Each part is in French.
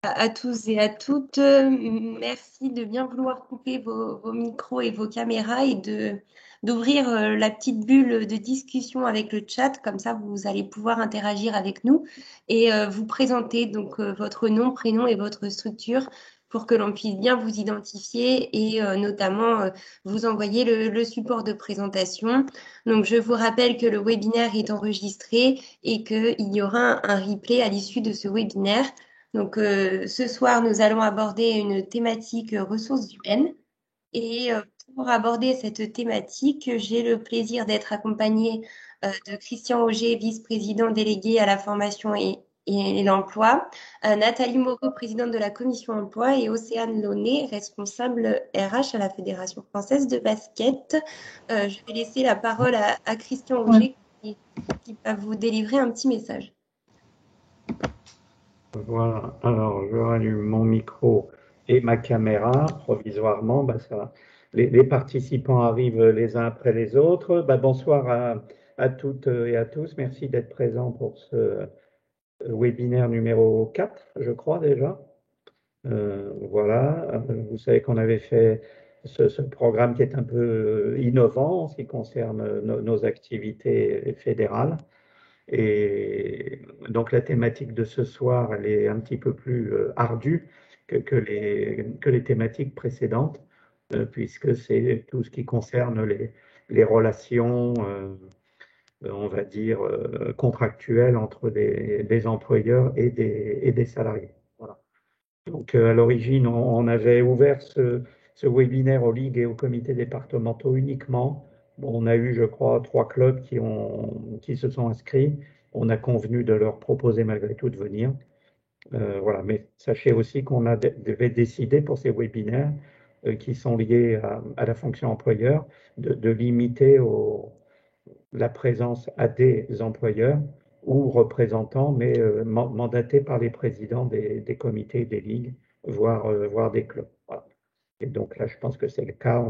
À tous et à toutes. Merci de bien vouloir couper vos micros et vos caméras et d'ouvrir la petite bulle de discussion avec le chat. Comme ça, vous allez pouvoir interagir avec nous et vous présenter donc votre nom, prénom et votre structure pour que l'on puisse bien vous identifier et notamment vous envoyer le support de présentation. Donc, je vous rappelle que le webinaire est enregistré et qu'il y aura un replay à l'issue de ce webinaire. Donc, ce soir, nous allons aborder une thématique ressources humaines. Et pour aborder cette thématique, j'ai le plaisir d'être accompagnée de Christian Auger, vice-président délégué à la formation et l'emploi, Nathalie Moreau, présidente de la commission emploi, et Océane Launay, responsable RH à la Fédération française de basket. Je vais laisser la parole à Christian Auger qui va vous délivrer un petit message. Voilà, alors je rallume mon micro et ma caméra provisoirement. Les participants arrivent les uns après les autres. Bonsoir à toutes et à tous. Merci d'être présents pour ce webinaire numéro 4, je crois déjà. Voilà, vous savez qu'on avait fait ce programme qui est un peu innovant en ce qui concerne nos activités fédérales. Et donc la thématique de ce soir, elle est un petit peu plus ardue que les thématiques précédentes, puisque c'est tout ce qui concerne les relations, on va dire, contractuelles entre des employeurs et des salariés. Voilà. Donc à l'origine, on avait ouvert ce webinaire aux ligues et aux comités départementaux uniquement. Bon, on a eu, je crois, 3 clubs qui se sont inscrits. On a convenu de leur proposer malgré tout de venir. Voilà. Mais sachez aussi qu'on devait décider pour ces webinaires qui sont liés à la fonction employeur de limiter la présence à des employeurs ou représentants, mais mandatés par les présidents des comités des ligues, voire des clubs. Voilà. Et donc là, je pense que c'est le cas.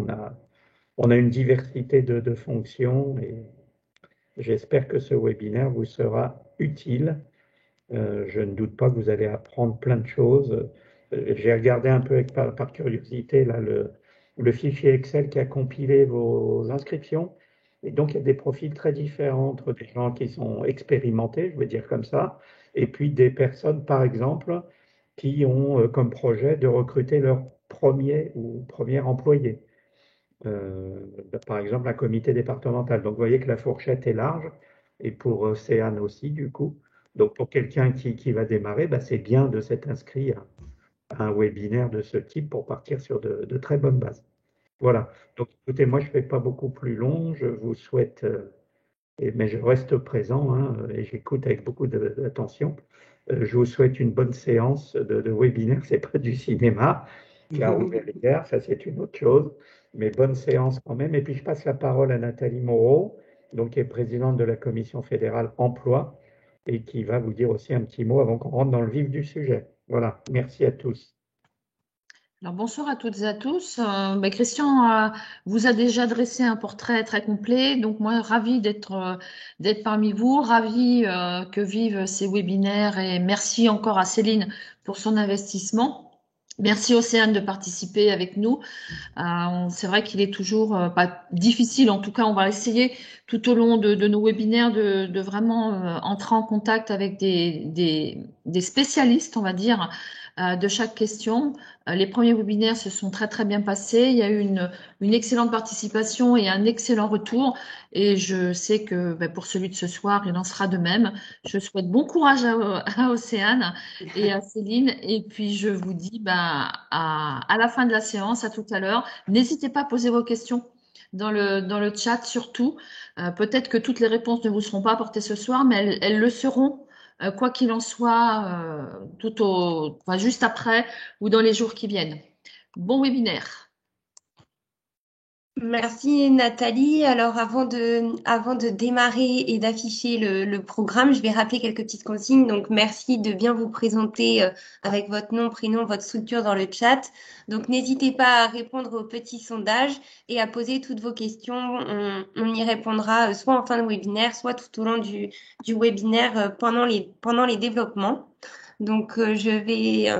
On a une diversité de fonctions et j'espère que ce webinaire vous sera utile. Je ne doute pas que vous allez apprendre plein de choses. J'ai regardé un peu par curiosité là, le fichier Excel qui a compilé vos inscriptions. Et donc, il y a des profils très différents entre des gens qui sont expérimentés, je vais dire comme ça, et puis des personnes, par exemple, qui ont comme projet de recruter leur premier ou premier employé. Par exemple, un comité départemental. Donc, vous voyez que la fourchette est large, et pour Océane aussi, du coup. Donc, pour quelqu'un qui va démarrer, c'est bien de s'être inscrit à un webinaire de ce type pour partir sur de très bonnes bases. Voilà. Donc, écoutez, moi, je ne fais pas beaucoup plus long. Je vous souhaite, mais je reste présent hein, et j'écoute avec beaucoup d'attention. Je vous souhaite une bonne séance de webinaire. C'est pas du cinéma qui a ouvert hier, ça c'est une autre chose, mais bonne séance quand même. Et puis je passe la parole à Nathalie Moreau, donc qui est présidente de la Commission fédérale emploi et qui va vous dire aussi un petit mot avant qu'on rentre dans le vif du sujet. Voilà. Merci à tous. Alors, bonsoir à toutes et à tous. Christian vous a déjà dressé un portrait très complet. Donc, moi, ravie d'être parmi vous, ravie que vivent ces webinaires et merci encore à Céline pour son investissement. Merci Océane de participer avec nous. C'est vrai qu'il est toujours pas difficile, en tout cas, on va essayer tout au long de nos webinaires de vraiment entrer en contact avec des spécialistes, on va dire, de chaque question. Les premiers webinaires se sont très très bien passés. Il y a eu une excellente participation et un excellent retour. Et je sais que pour celui de ce soir, il en sera de même. Je souhaite bon courage à Océane et à Céline. Et puis je vous dis à la fin de la séance, à tout à l'heure. N'hésitez pas à poser vos questions dans le chat surtout. Peut-être que toutes les réponses ne vous seront pas apportées ce soir, mais elles le seront quoi qu'il en soit, juste après ou dans les jours qui viennent. Bon webinaire. Merci Nathalie. Alors avant de démarrer et d'afficher le programme, je vais rappeler quelques petites consignes. Donc merci de bien vous présenter avec votre nom, prénom, votre structure dans le chat. Donc n'hésitez pas à répondre au petit sondage et à poser toutes vos questions. On y répondra soit en fin de webinaire, soit tout au long du webinaire pendant les développements. Donc, je vais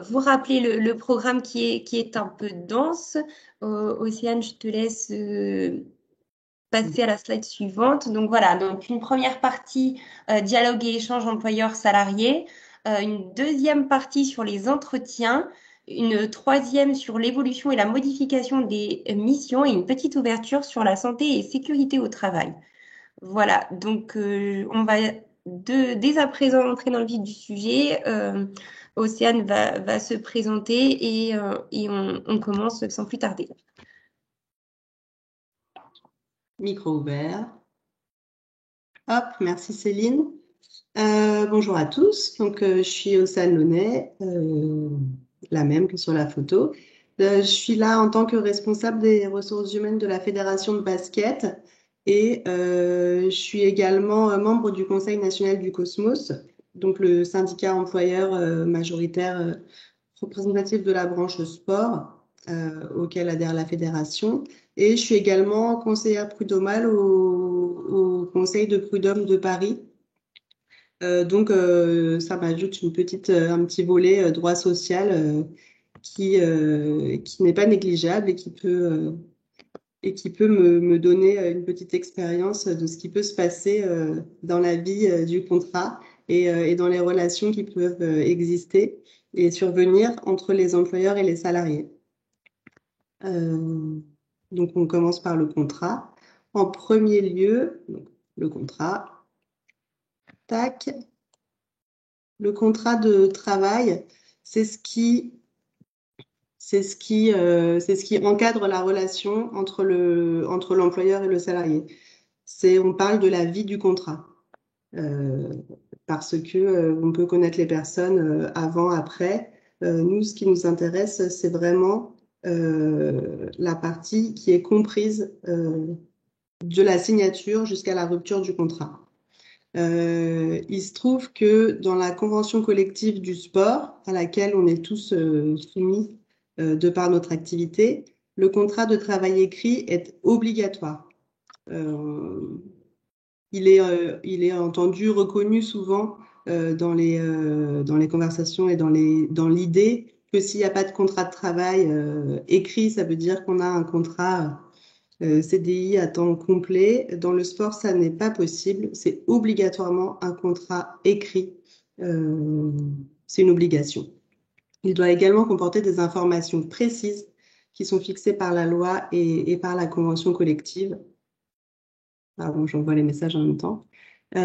vous rappeler le programme qui est un peu dense. Océane, je te laisse passer à la slide suivante. Donc voilà, donc une première partie, dialogue et échange employeur-salarié, une deuxième partie sur les entretiens, une troisième sur l'évolution et la modification des missions et une petite ouverture sur la santé et sécurité au travail. Voilà, donc on va dès à présent entrer dans le vif du sujet. Océane va se présenter et on commence sans plus tarder. Micro ouvert. Hop, merci Céline. Bonjour à tous. Donc, je suis Océane Launay, la même que sur la photo. Je suis là en tant que responsable des ressources humaines de la Fédération de basket et je suis également membre du Conseil national du Cosmos, donc le syndicat employeur majoritaire représentatif de la branche sport auquel adhère la fédération. Et je suis également conseillère prud'homale au Conseil de prud'homme de Paris. Donc, ça m'ajoute un petit volet droit social qui n'est pas négligeable et qui peut me donner une petite expérience de ce qui peut se passer dans la vie du contrat et dans les relations qui peuvent exister et survenir entre les employeurs et les salariés. Donc, on commence par le contrat. En premier lieu, donc, le contrat. Tac. Le contrat de travail, c'est ce qui encadre la relation entre l'employeur et le salarié. On parle de la vie du contrat. Parce que on peut connaître les personnes avant, après. Nous, ce qui nous intéresse, c'est vraiment la partie qui est comprise de la signature jusqu'à la rupture du contrat. Il se trouve que dans la convention collective du sport, à laquelle on est tous soumis de par notre activité, le contrat de travail écrit est obligatoire. Il est entendu, reconnu souvent dans les conversations et dans l'idée que s'il n'y a pas de contrat de travail écrit, ça veut dire qu'on a un contrat CDI à temps complet. Dans le sport, ça n'est pas possible. C'est obligatoirement un contrat écrit. C'est une obligation. Il doit également comporter des informations précises qui sont fixées par la loi et par la convention collective. Pardon, j'envoie les messages en même temps. Que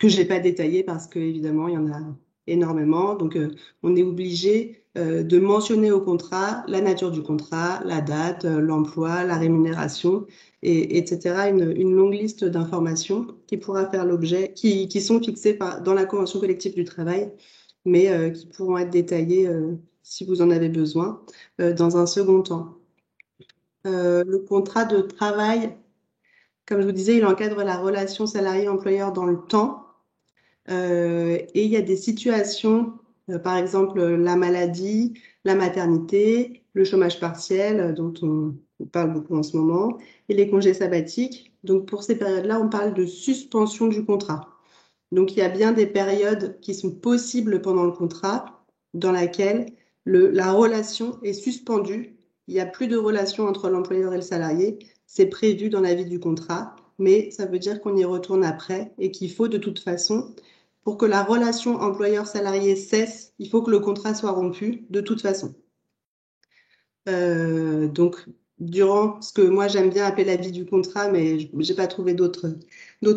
je n'ai pas détaillé parce qu'évidemment, il y en a énormément. Donc, on est obligé de mentionner au contrat la nature du contrat, la date, l'emploi, la rémunération, etc. Une longue liste d'informations qui pourra faire l'objet, qui sont fixées dans la convention collective du travail, mais qui pourront être détaillées si vous en avez besoin dans un second temps. Le contrat de travail, comme je vous disais, il encadre la relation salarié-employeur dans le temps. Et il y a des situations, par exemple la maladie, la maternité, le chômage partiel, dont on parle beaucoup en ce moment, et les congés sabbatiques. Donc pour ces périodes-là, on parle de suspension du contrat. Donc il y a bien des périodes qui sont possibles pendant le contrat dans laquelle la relation est suspendue. Il n'y a plus de relation entre l'employeur et le salarié. C'est prévu dans la vie du contrat, mais ça veut dire qu'on y retourne après et qu'il faut de toute façon, pour que la relation employeur-salarié cesse, il faut que le contrat soit rompu de toute façon. Donc, durant ce que moi j'aime bien appeler la vie du contrat, mais je n'ai pas trouvé d'autres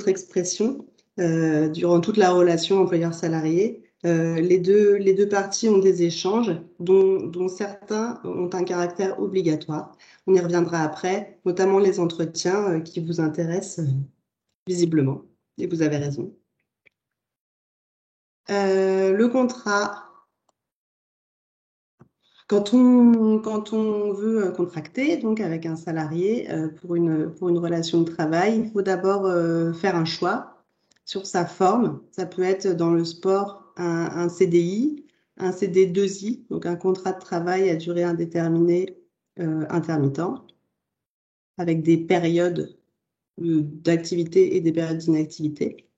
expressions, durant toute la relation employeur-salarié, les deux parties ont des échanges dont certains ont un caractère obligatoire. On y reviendra après, notamment les entretiens qui vous intéressent visiblement, et vous avez raison. Le contrat, quand on veut contracter donc avec un salarié pour une relation de travail, il faut d'abord faire un choix sur sa forme. Ça peut être dans le sport un CDI, un CD2I, donc un contrat de travail à durée indéterminée intermittent, avec des périodes d'activité et des périodes d'inactivité.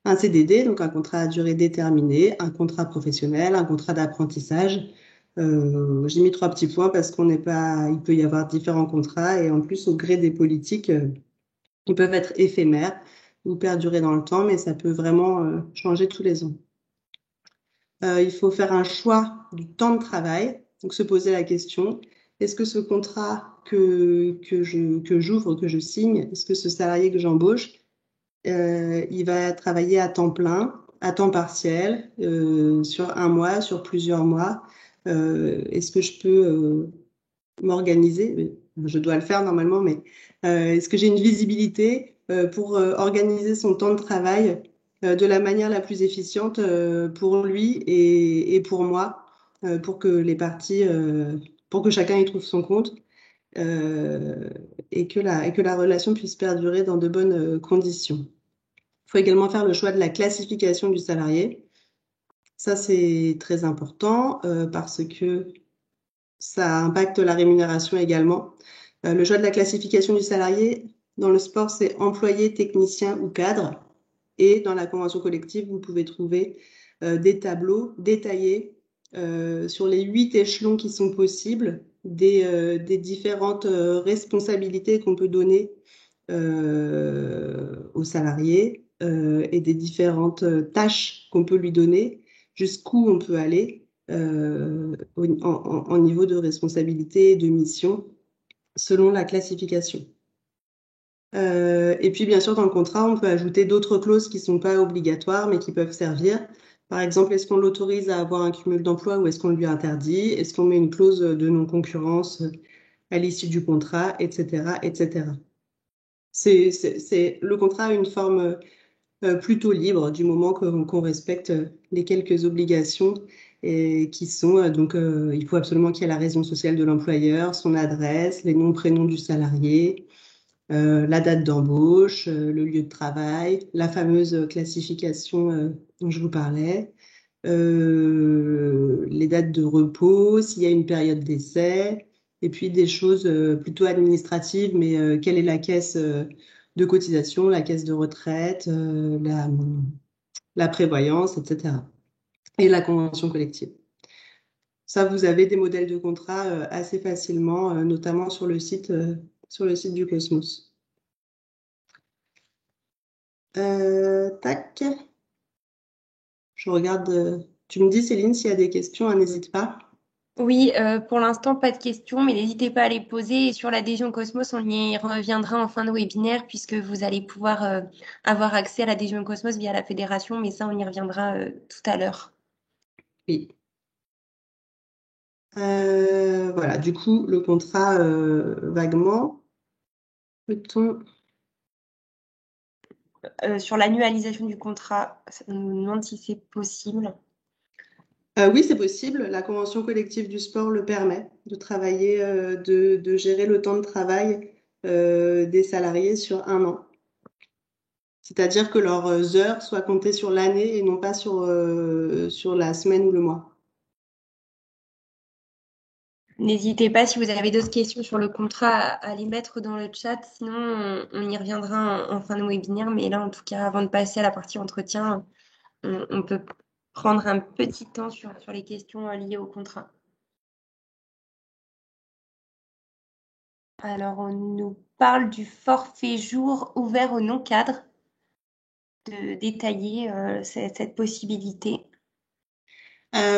un CDD, donc un contrat à durée déterminée, un contrat professionnel, un contrat d'apprentissage. J'ai mis 3 petits points parce qu'on n'est pas, il peut y avoir différents contrats et en plus, au gré des politiques, ils peuvent être éphémères ou perdurer dans le temps, mais ça peut vraiment changer tous les ans. Il faut faire un choix du temps de travail, donc se poser la question, est-ce que ce contrat que j'ouvre, que je signe, est-ce que ce salarié que j'embauche, il va travailler à temps plein, à temps partiel, sur un mois, sur plusieurs mois. Est-ce que je peux m'organiser? Je dois le faire normalement, mais est-ce que j'ai une visibilité pour organiser son temps de travail de la manière la plus efficiente pour lui et pour moi, pour que les parties, pour que chacun y trouve son compte et que la relation puisse perdurer dans de bonnes conditions. Il faut également faire le choix de la classification du salarié. Ça, c'est très important parce que ça impacte la rémunération également. Le choix de la classification du salarié dans le sport, c'est employé, technicien ou cadre. Et dans la convention collective, vous pouvez trouver des tableaux détaillés sur les 8 échelons qui sont possibles, des différentes responsabilités qu'on peut donner au salarié et des différentes tâches qu'on peut lui donner, jusqu'où on peut aller en niveau de responsabilité et de mission selon la classification. Et puis, bien sûr, dans le contrat, on peut ajouter d'autres clauses qui ne sont pas obligatoires, mais qui peuvent servir. Par exemple, est-ce qu'on l'autorise à avoir un cumul d'emploi ou est-ce qu'on lui interdit? Est-ce qu'on met une clause de non-concurrence à l'issue du contrat, etc., etc. Le contrat a une forme plutôt libre du moment qu'on respecte les quelques obligations et qui sont donc il faut absolument qu'il y ait la raison sociale de l'employeur, son adresse, les noms, prénoms du salarié, la date d'embauche, le lieu de travail, la fameuse classification dont je vous parlais, les dates de repos, s'il y a une période d'essai, et puis des choses plutôt administratives, mais quelle est la caisse de cotisation, la caisse de retraite, la prévoyance, etc. Et la convention collective. Ça, vous avez des modèles de contrat assez facilement, notamment sur le site du Cosmos. Tac. Je regarde. Tu me dis, Céline, s'il y a des questions, n'hésite pas. Oui, pour l'instant, pas de questions, mais n'hésitez pas à les poser. Et sur l'adhésion Cosmos, on y reviendra en fin de webinaire puisque vous allez pouvoir avoir accès à l'adhésion Cosmos via la fédération, mais ça, on y reviendra tout à l'heure. Oui. Voilà, du coup, le contrat, vaguement, peut-on... Sur l'annualisation du contrat, on nous demande si c'est possible. Oui, c'est possible. La convention collective du sport le permet de travailler, de gérer le temps de travail des salariés sur un an. C'est-à-dire que leurs heures soient comptées sur l'année et non pas sur la semaine ou le mois. N'hésitez pas, si vous avez d'autres questions sur le contrat, à les mettre dans le chat. Sinon, on y reviendra en fin de webinaire. Mais là, en tout cas, avant de passer à la partie entretien, on peut prendre un petit temps sur les questions liées au contrat. Alors, on nous parle du forfait jour ouvert aux non-cadres, de détailler cette possibilité.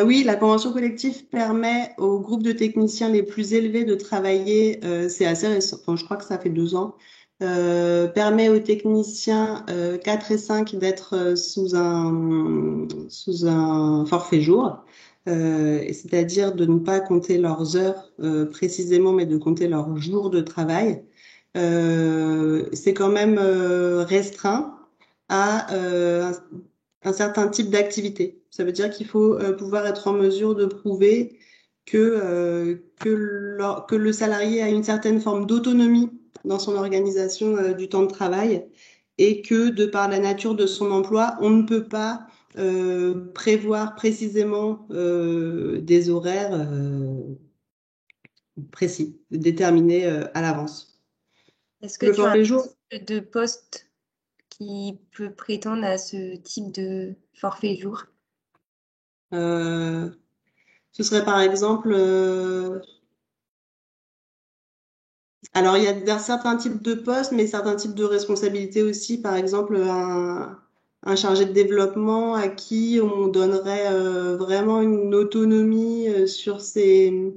Oui, la convention collective permet aux groupes de techniciens les plus élevés de travailler, c'est assez récent, enfin, je crois que ça fait 2 ans, permet aux techniciens 4 et 5 d'être sous un forfait jour, c'est-à-dire de ne pas compter leurs heures précisément, mais de compter leurs jours de travail. C'est quand même restreint à un certain type d'activité. Ça veut dire qu'il faut pouvoir être en mesure de prouver que le salarié a une certaine forme d'autonomie dans son organisation du temps de travail et que de par la nature de son emploi, on ne peut pas prévoir précisément des horaires précis, déterminés à l'avance. Est-ce que Le tu as un forfait jour, type de poste qui peut prétendre à ce type de forfait jour? Ce serait par exemple, alors il y a certains types de postes, mais certains types de responsabilités aussi. Par exemple, un chargé de développement à qui on donnerait vraiment une autonomie sur ses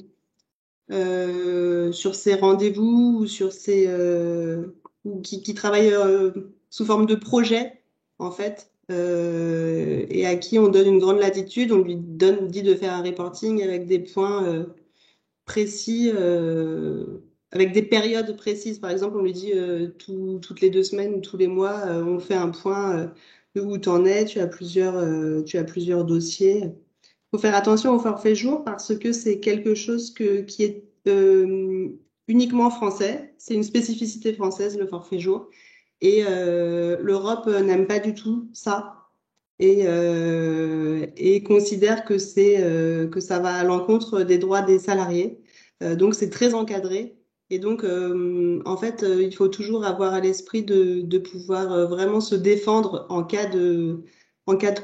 rendez-vous ou sur ses ou qui travaille sous forme de projet en fait et à qui on donne une grande latitude, on lui dit de faire un reporting avec des points précis, avec des périodes précises. Par exemple, on lui dit toutes les 2 semaines ou tous les mois, on fait un point de où tu en es, tu as plusieurs dossiers. Faut faire attention au forfait jour parce que c'est quelque chose qui est uniquement français. C'est une spécificité française, le forfait jour. Et l'Europe n'aime pas du tout ça et considère que ça va à l'encontre des droits des salariés. Donc c'est très encadré. Et donc en fait, il faut toujours avoir à l'esprit de pouvoir vraiment se défendre en cas de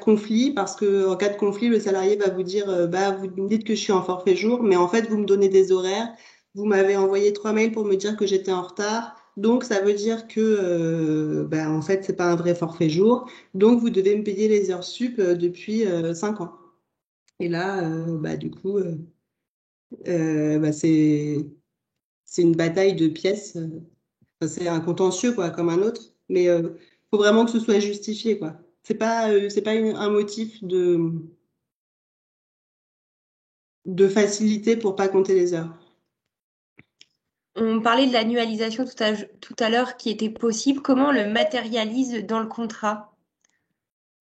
conflit, parce que en cas de conflit, le salarié va vous dire, bah vous me dites que je suis en forfait jour, mais en fait vous me donnez des horaires. Vous m'avez envoyé 3 mails pour me dire que j'étais en retard. Donc, ça veut dire que, ben, en fait, c'est pas un vrai forfait jour. Donc, vous devez me payer les heures sup depuis 5 ans. Et là, bah, du coup, bah, c'est une bataille de pièces. Enfin, c'est un contentieux, quoi, comme un autre. Mais faut vraiment que ce soit justifié, quoi. C'est pas un motif de facilité pour pas compter les heures. On parlait de l'annualisation tout à l'heure qui était possible. Comment on le matérialise dans le contrat?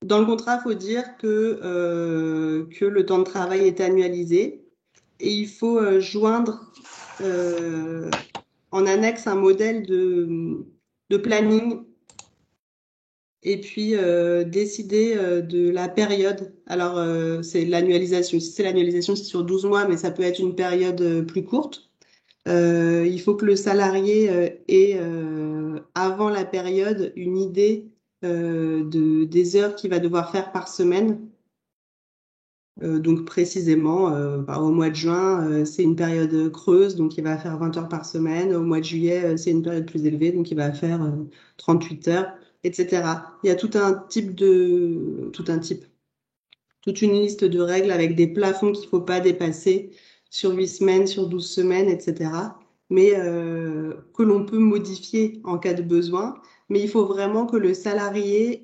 Dans le contrat, il faut dire que le temps de travail est annualisé et il faut joindre en annexe un modèle de planning et puis décider de la période. Alors, c'est l'annualisation. Si c'est l'annualisation, c'est sur 12 mois, mais ça peut être une période plus courte. Il faut que le salarié ait, avant la période, une idée des heures qu'il va devoir faire par semaine. Donc précisément, au mois de juin, c'est une période creuse, donc il va faire 20 heures par semaine. Au mois de juillet, c'est une période plus élevée, donc il va faire 38 heures, etc. Il y a toute une liste de règles avec des plafonds qu'il ne faut pas dépasser sur 8 semaines, sur 12 semaines, etc. Mais que l'on peut modifier en cas de besoin. Mais il faut vraiment que le salarié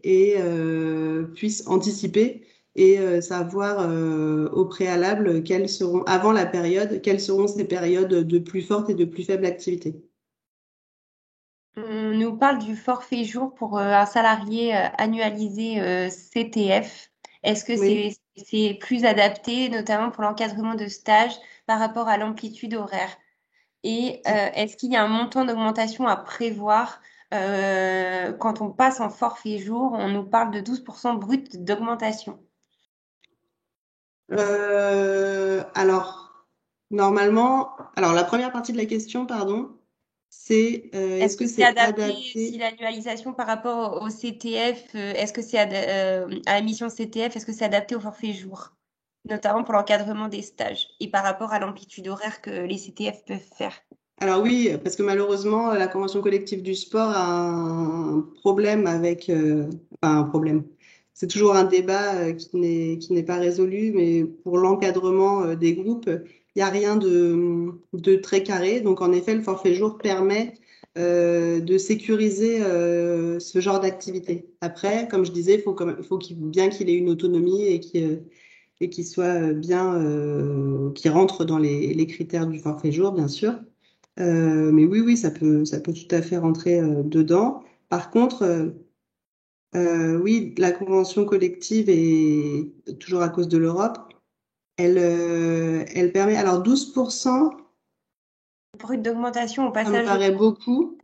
puisse anticiper et savoir au préalable avant la période, quelles seront ces périodes de plus forte et de plus faible activité. On nous parle du forfait jour pour un salarié annualisé CTF. Est-ce que Oui. c'est plus adapté, notamment pour l'encadrement de stage, par rapport à l'amplitude horaire? Et est-ce qu'il y a un montant d'augmentation à prévoir quand on passe en forfait jour? On nous parle de 12% brut d'augmentation. Alors, normalement, alors la première partie de la question, pardon, c'est Est-ce est-ce que que c'est c'est adapté si adapté? l'annualisation par rapport au CTF, est-ce que c'est à la mission CTF, est-ce que c'est adapté au forfait jour, notamment pour l'encadrement des stages et par rapport à l'amplitude horaire que les CTF peuvent faire? Alors oui, parce que malheureusement, la convention collective du sport a un problème enfin un problème. C'est toujours un débat qui n'est pas résolu, mais pour l'encadrement des groupes, il n'y a rien de très carré. Donc en effet, le forfait jour permet de sécuriser ce genre d'activité. Après, comme je disais, il faut bien qu'il ait une autonomie et qu'il soit qu'il rentre dans les critères du forfait jour, bien sûr. Mais oui, oui, ça peut tout à fait rentrer dedans. Par contre, oui, la convention collective est toujours à cause de l'Europe. Elle permet, alors 12%, Brut d'augmentation au ça me passage. paraît beaucoup,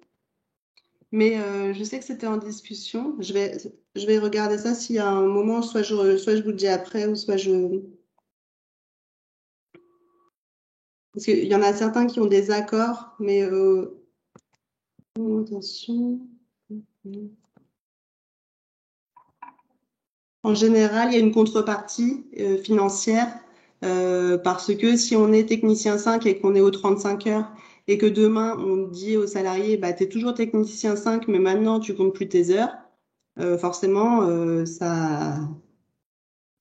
mais je sais que c'était en discussion. Je vais regarder ça s'il y a un moment, soit je vous le dis après, ou soit je... Parce qu'il y en a certains qui ont des accords, mais attention. En général, il y a une contrepartie financière parce que si on est technicien 5 et qu'on est aux 35 heures et que demain on dit au salarié, bah, tu es toujours technicien 5, mais maintenant tu comptes plus tes heures, forcément ça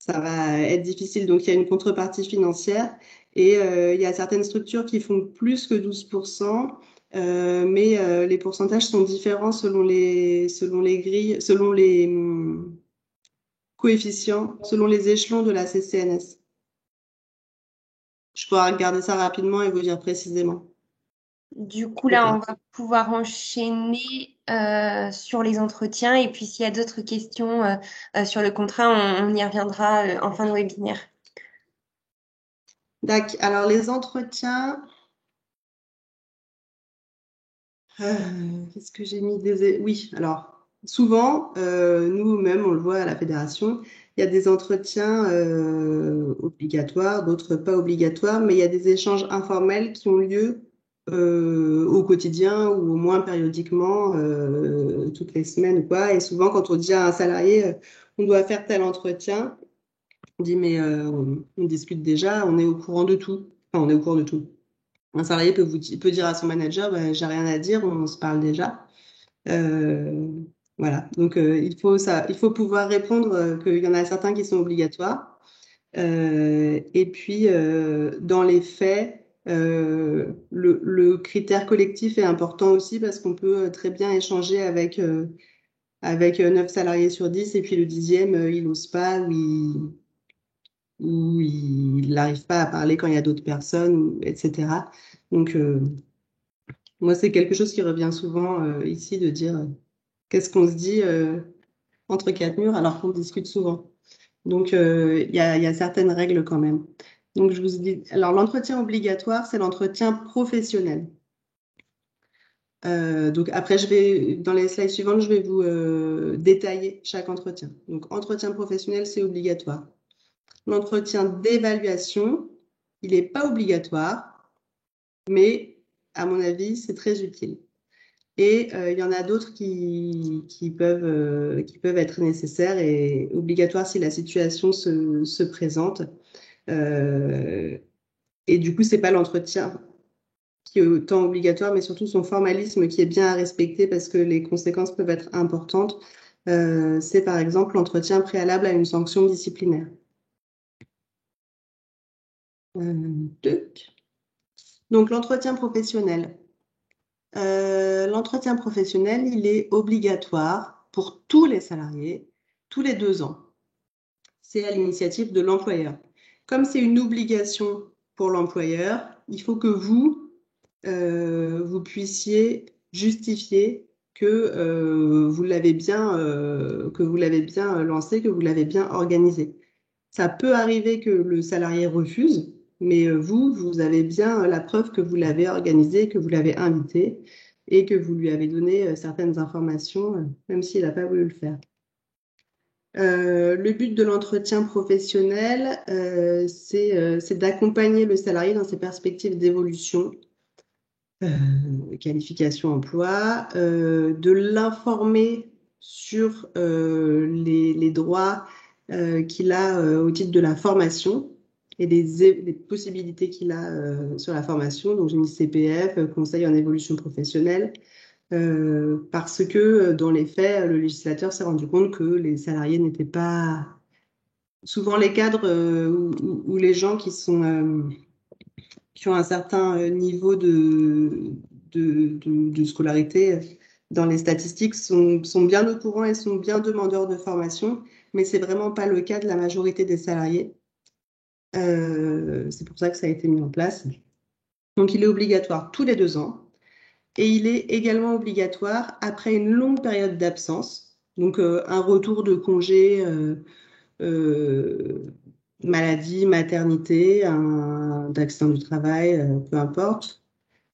va être difficile. Donc il y a une contrepartie financière et il y a certaines structures qui font plus que 12%. Mais les pourcentages sont différents selon les grilles, selon les coefficients, selon les échelons de la CCNS. Je pourrais regarder ça rapidement et vous dire précisément. Du coup, Ou là, pas. on va pouvoir enchaîner sur les entretiens. Et puis, s'il y a d'autres questions sur le contrat, on y reviendra en fin de webinaire. D'accord. Alors, les entretiens, qu'est-ce que j'ai mis Oui, alors, souvent, nous-mêmes, on le voit à la fédération, il y a des entretiens obligatoires, d'autres pas obligatoires, mais il y a des échanges informels qui ont lieu au quotidien ou au moins périodiquement, toutes les semaines ou quoi. Et souvent, quand on dit à un salarié, on doit faire tel entretien, on dit, mais on discute déjà, on est au courant de tout. Enfin, on est au courant de tout. Un salarié peut dire à son manager, bah, j'ai rien à dire, on se parle déjà. Euh, voilà. Donc, il faut pouvoir répondre qu'il y en a certains qui sont obligatoires. Et puis, dans les faits, le critère collectif est important aussi parce qu'on peut très bien échanger avec 9 salariés sur 10 et puis le 10e, il n'ose pas ou il n'arrive pas à parler quand il y a d'autres personnes, etc. Donc, moi, c'est quelque chose qui revient souvent ici de dire qu'est-ce qu'on se dit entre quatre murs alors qu'on discute souvent. Donc, il y a certaines règles quand même. Donc, je vous dis, alors l'entretien obligatoire, c'est l'entretien professionnel. Donc, après, dans les slides suivantes, je vais vous détailler chaque entretien. Donc, entretien professionnel, c'est obligatoire. L'entretien d'évaluation, il n'est pas obligatoire, mais à mon avis, c'est très utile. Et il y en a d'autres qui peuvent être nécessaires et obligatoires si la situation se présente. Et du coup, c'est pas l'entretien qui est autant obligatoire, mais surtout son formalisme qui est bien à respecter parce que les conséquences peuvent être importantes. C'est par exemple l'entretien préalable à une sanction disciplinaire. Donc l'entretien professionnel. L'entretien professionnel, il est obligatoire pour tous les salariés, tous les 2 ans. C'est à l'initiative de l'employeur. Comme c'est une obligation pour l'employeur, il faut que vous puissiez justifier que vous l'avez bien lancé, que vous l'avez bien organisé. Ça peut arriver que le salarié refuse, mais vous avez bien la preuve que vous l'avez organisé, que vous l'avez invité et que vous lui avez donné certaines informations, même s'il n'a pas voulu le faire. Le but de l'entretien professionnel, c'est d'accompagner le salarié dans ses perspectives d'évolution, qualification, emploi, de l'informer sur les droits qu'il a au titre de la formation et les possibilités qu'il a sur la formation. Donc, j'ai mis CPF, conseil en évolution professionnelle, parce que dans les faits, le législateur s'est rendu compte que les salariés n'étaient pas souvent les cadres ou les gens qui ont un certain niveau de scolarité dans les statistiques sont bien au courant et sont bien demandeurs de formation, mais c'est vraiment pas le cas de la majorité des salariés. C'est pour ça que ça a été mis en place. Donc, il est obligatoire tous les 2 ans et il est également obligatoire après une longue période d'absence, donc un retour de congé, maladie, maternité, d'accident du travail, peu importe,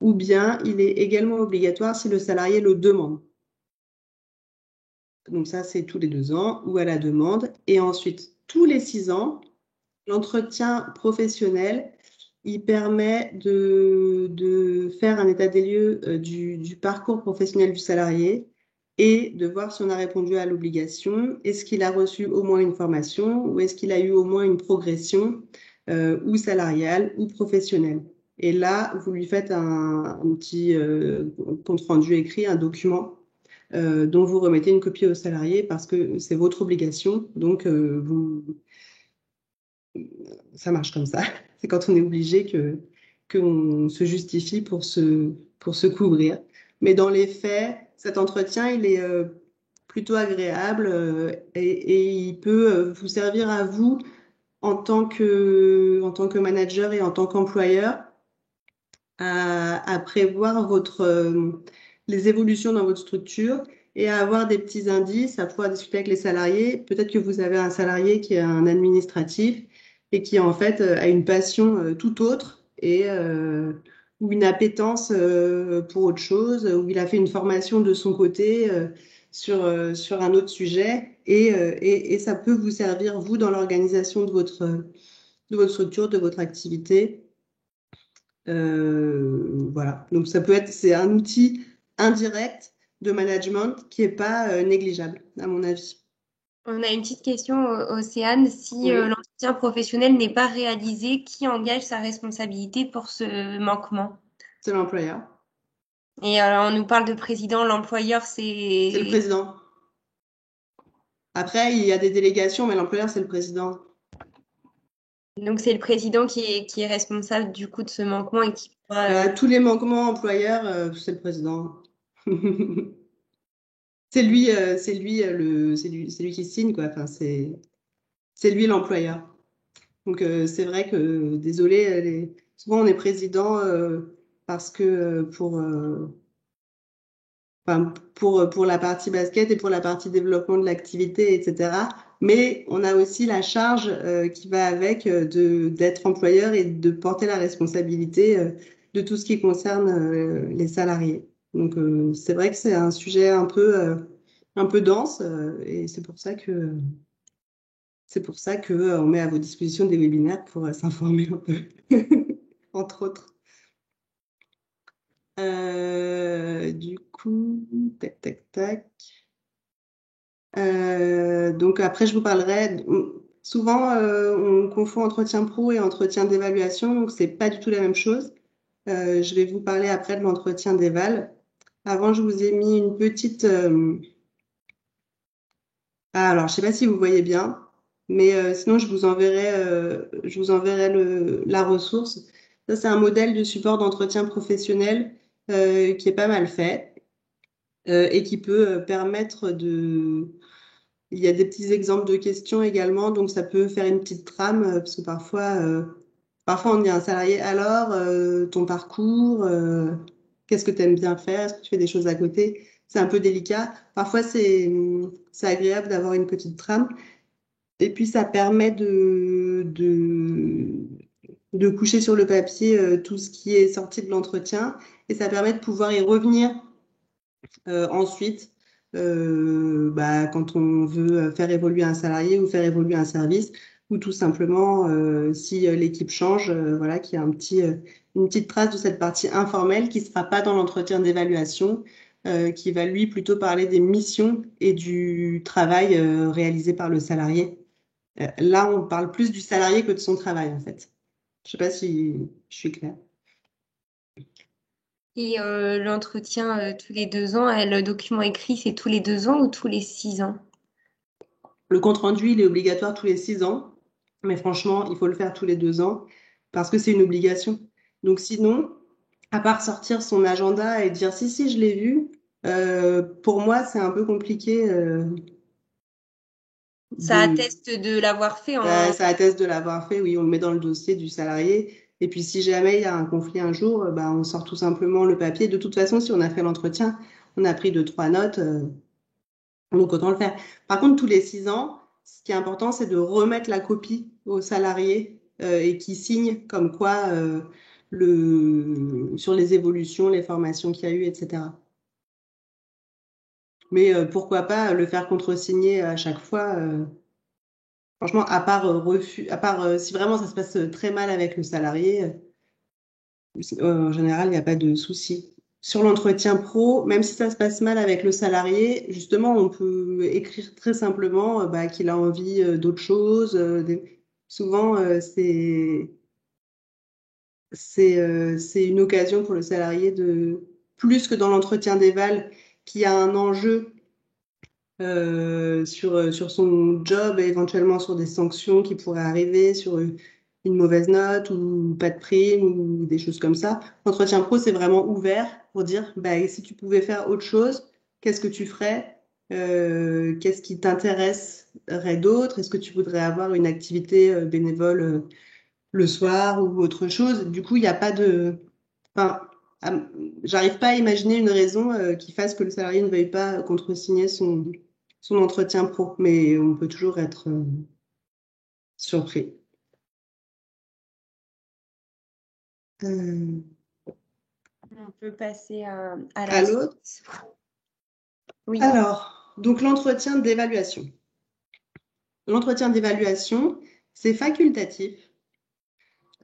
ou bien il est également obligatoire si le salarié le demande. Donc ça, c'est tous les 2 ans ou à la demande. Et ensuite, tous les 6 ans, l'entretien professionnel, il permet de faire un état des lieux du parcours professionnel du salarié et de voir si on a répondu à l'obligation. Est-ce qu'il a reçu au moins une formation ou est-ce qu'il a eu au moins une progression ou salariale ou professionnelle. Et là, vous lui faites un petit compte-rendu écrit, un document dont vous remettez une copie au salarié parce que c'est votre obligation. Donc, ça marche comme ça. C'est quand on est obligé qu'on se justifie pour se couvrir. Mais dans les faits, cet entretien, il est plutôt agréable et il peut vous servir à vous en tant que manager et en tant qu'employeur à prévoir les évolutions dans votre structure et à avoir des petits indices, à pouvoir discuter avec les salariés. Peut-être que vous avez un salarié qui est un administratif et qui en fait a une passion tout autre ou une appétence pour autre chose, ou il a fait une formation de son côté sur un autre sujet et ça peut vous servir, vous, dans l'organisation de votre structure, de votre activité. Voilà. Donc c'est un outil indirect de management qui n'est pas négligeable, à mon avis. On a une petite question, Océane. Si Oui, l'entretien professionnel n'est pas réalisé, qui engage sa responsabilité pour ce manquement? c'est l'employeur. Et on nous parle de président, l'employeur, C'est le c'est président. Après, il y a des délégations, mais l'employeur, c'est le président. donc c'est le président qui est responsable du coup de ce manquement et qui pourra, Tous les manquements employeurs, c'est le président. C'est lui qui signe, quoi. Enfin, c'est lui l'employeur. Donc, c'est vrai que, désolé, souvent on est président parce que pour la partie basket et pour la partie développement de l'activité, etc. Mais on a aussi la charge qui va avec d'être employeur et de porter la responsabilité de tout ce qui concerne les salariés. Donc, c'est vrai que c'est un sujet un peu dense et c'est pour ça que on met à vos dispositions des webinaires pour s'informer un peu, entre autres. Du coup, tac, tac, tac. Donc après, je vous parlerai. Souvent, on confond entretien pro et entretien d'évaluation, donc c'est pas du tout la même chose. Je vais vous parler après de l'entretien d'éval. Avant, je vous ai mis une petite. Alors, je sais pas si vous voyez bien, mais sinon, je vous enverrai la ressource. Ça, c'est un modèle de support d'entretien professionnel qui est pas mal fait et qui peut permettre de. Il y a des petits exemples de questions également, donc ça peut faire une petite trame, parce que parfois on dit à un salarié, alors, ton parcours, qu'est-ce que tu aimes bien faire? Est-ce que tu fais des choses à côté? C'est un peu délicat. Parfois, c'est agréable d'avoir une petite trame. Et puis, ça permet de coucher sur le papier tout ce qui est sorti de l'entretien. Et ça permet de pouvoir y revenir ensuite, quand on veut faire évoluer un salarié ou faire évoluer un service, ou tout simplement, si l'équipe change, voilà, qu'il y a une petite trace de cette partie informelle qui ne sera pas dans l'entretien d'évaluation, qui va lui plutôt parler des missions et du travail réalisé par le salarié. Là, on parle plus du salarié que de son travail, en fait. Je ne sais pas si je suis claire. et l'entretien tous les 2 ans, le document écrit, c'est tous les 2 ans ou tous les 6 ans? Le compte-rendu, il est obligatoire tous les 6 ans, mais franchement, il faut le faire tous les 2 ans parce que c'est une obligation. Donc sinon, à part sortir son agenda et dire si, si, je l'ai vu, pour moi, c'est un peu compliqué Ça de. atteste de l'avoir fait Ça atteste de l'avoir fait, oui, on le met dans le dossier du salarié. Et puis si jamais il y a un conflit un jour, on sort tout simplement le papier. De toute façon, si on a fait l'entretien, on a pris 2, 3 notes. Donc, autant le faire. Par contre, tous les 6 ans, ce qui est important, c'est de remettre la copie au salarié et qui signe comme quoi sur les évolutions, les formations qu'il y a eu, etc. Mais pourquoi pas le faire contresigner à chaque fois. Franchement, à part refus, à part si vraiment ça se passe très mal avec le salarié, en général, il n'y a pas de souci. sur l'entretien pro, même si ça se passe mal avec le salarié, justement, on peut écrire très simplement qu'il a envie d'autre chose. Souvent, c'est une occasion pour le salarié de, plus que dans l'entretien d'éval, qui a un enjeu sur son job et éventuellement sur des sanctions qui pourraient arriver, sur une mauvaise note ou pas de prime ou des choses comme ça. L'entretien pro, c'est vraiment ouvert pour dire, si tu pouvais faire autre chose, qu'est-ce que tu ferais? Qu'est-ce qui t'intéresserait d'autre? Est-ce que tu voudrais avoir une activité bénévole le soir ou autre chose? Du coup, il n'y a pas de... Enfin, à- j'arrive pas à imaginer une raison qui fasse que le salarié ne veuille pas contresigner son entretien pro, mais on peut toujours être surpris. Euh, On peut passer à la à suite. l'autre. Oui. Alors, donc l'entretien d'évaluation. L'entretien d'évaluation, c'est facultatif,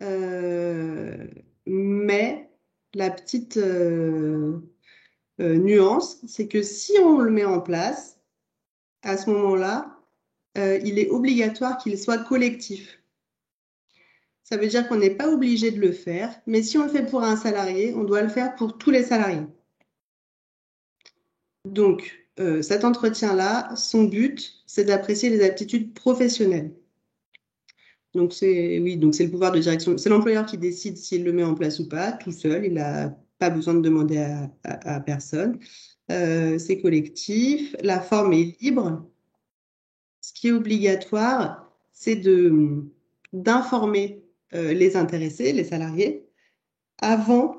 euh, mais la petite nuance, c'est que si on le met en place, à ce moment-là, il est obligatoire qu'il soit collectif. Ça veut dire qu'on n'est pas obligé de le faire, mais si on le fait pour un salarié, on doit le faire pour tous les salariés. Donc, cet entretien-là, son but, c'est d'apprécier les aptitudes professionnelles. Donc, donc c'est le pouvoir de direction. C'est l'employeur qui décide s'il le met en place ou pas, tout seul. Il n'a pas besoin de demander à personne. C'est collectif. La forme est libre. Ce qui est obligatoire, c'est d'informer les intéressés, les salariés, avant,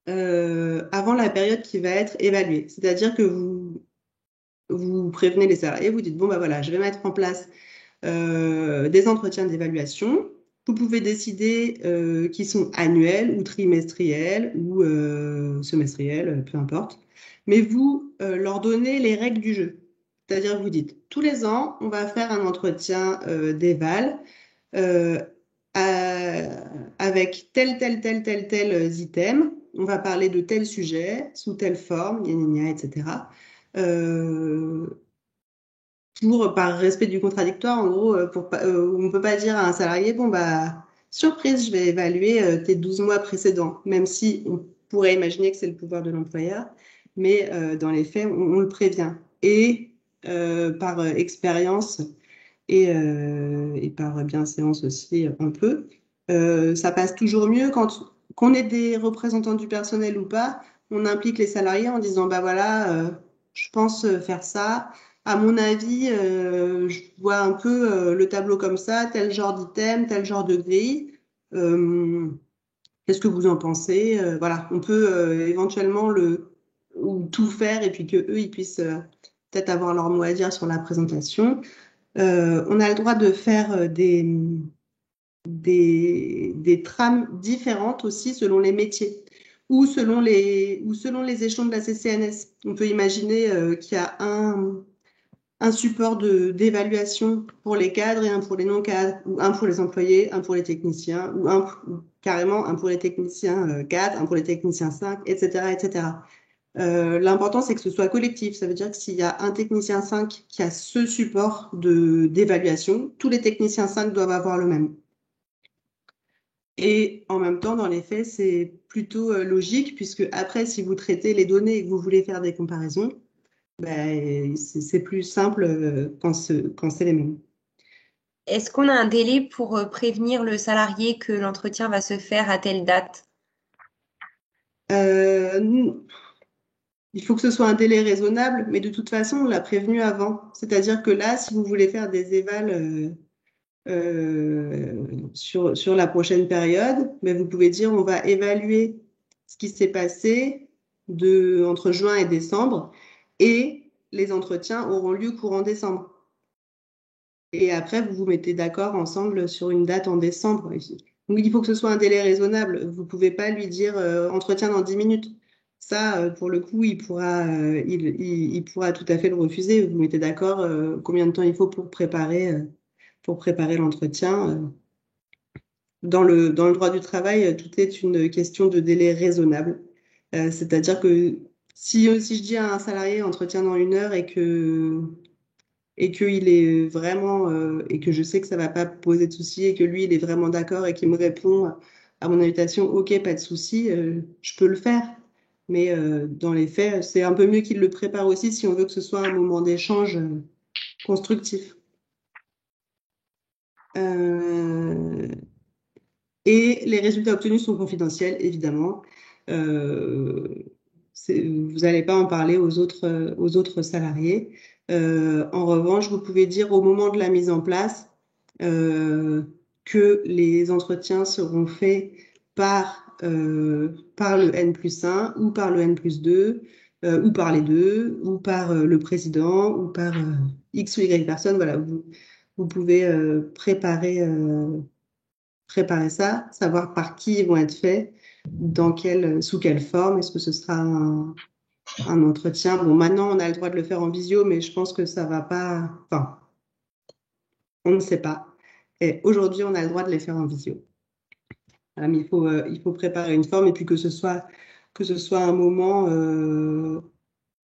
avant la période qui va être évaluée. C'est-à-dire que vous prévenez les salariés, vous dites, bon, voilà, je vais mettre en place des entretiens d'évaluation. Vous pouvez décider qui sont annuels ou trimestriels ou semestriels, peu importe. Mais vous leur donnez les règles du jeu. C'est-à-dire, vous dites, tous les ans, on va faire un entretien d'éval euh, avec tel item. On va parler de tel sujet, sous telle forme, gna, gna, gna, etc. Euh, par respect du contradictoire, en gros, on ne peut pas dire à un salarié, bon, surprise, je vais évaluer tes 12 mois précédents, même si on pourrait imaginer que c'est le pouvoir de l'employeur, mais dans les faits, on le prévient. Et par expérience et par bienséance aussi un peu, ça passe toujours mieux quand qu'on ait des représentants du personnel ou pas, on implique les salariés en disant, voilà, je pense faire ça. À mon avis, je vois un peu le tableau comme ça, tel genre d'item, tel genre de grille. Euh, Qu'est-ce que vous en pensez? Voilà, on peut éventuellement ou tout faire et puis que eux ils puissent peut-être avoir leur mot à dire sur la présentation. On a le droit de faire des trames différentes aussi selon les métiers ou selon les échelons de la CCNS. On peut imaginer qu'il y a un support d'évaluation pour les cadres et un pour les non-cadres, ou un pour les employés, un pour les techniciens, ou carrément un pour les techniciens 4, un pour les techniciens 5, etc., etc. L'important, c'est que ce soit collectif. Ça veut dire que s'il y a un technicien 5 qui a ce support d'évaluation, tous les techniciens 5 doivent avoir le même. Et en même temps, dans les faits, c'est plutôt logique, puisque après, si vous traitez les données et que vous voulez faire des comparaisons, c'est plus simple quand c'est les mêmes. Est-ce qu'on a un délai pour prévenir le salarié que l'entretien va se faire à telle date? Euh, il faut que ce soit un délai raisonnable, mais de toute façon, on l'a prévenu avant. C'est-à-dire que là, si vous voulez faire des évals sur la prochaine période, mais vous pouvez dire on va évaluer ce qui s'est passé entre juin et décembre et les entretiens auront lieu courant décembre. Et après, vous vous mettez d'accord ensemble sur une date en décembre. Donc, il faut que ce soit un délai raisonnable. Vous ne pouvez pas lui dire entretien dans 10 minutes. Ça, pour le coup, il pourra tout à fait le refuser. Vous vous mettez d'accord combien de temps il faut pour préparer l'entretien. Dans le droit du travail, tout est une question de délai raisonnable. C'est-à-dire que si je dis à un salarié entretien dans 1 heure et qu'il est vraiment et que je sais que ça va pas poser de soucis et que lui il est vraiment d'accord et qu'il me répond à mon invitation, ok, pas de souci, je peux le faire. Mais dans les faits, c'est un peu mieux qu'il le prépare aussi si on veut que ce soit un moment d'échange constructif. Euh, et les résultats obtenus sont confidentiels, évidemment. Euh, vous n'allez pas en parler aux autres salariés. En revanche, vous pouvez dire au moment de la mise en place euh, que les entretiens seront faits par le N+1 ou par le N+2 ou par les deux ou par le président ou par X ou Y personne. Voilà, vous pouvez préparer ça, savoir par qui ils vont être faits, sous quelle forme, est-ce que ce sera un entretien. Bon, maintenant, on a le droit de le faire en visio, mais je pense que ça va pas. Enfin, on ne sait pas. Et aujourd'hui, on a le droit de les faire en visio. Voilà, mais il faut préparer une forme et puis que ce soit un moment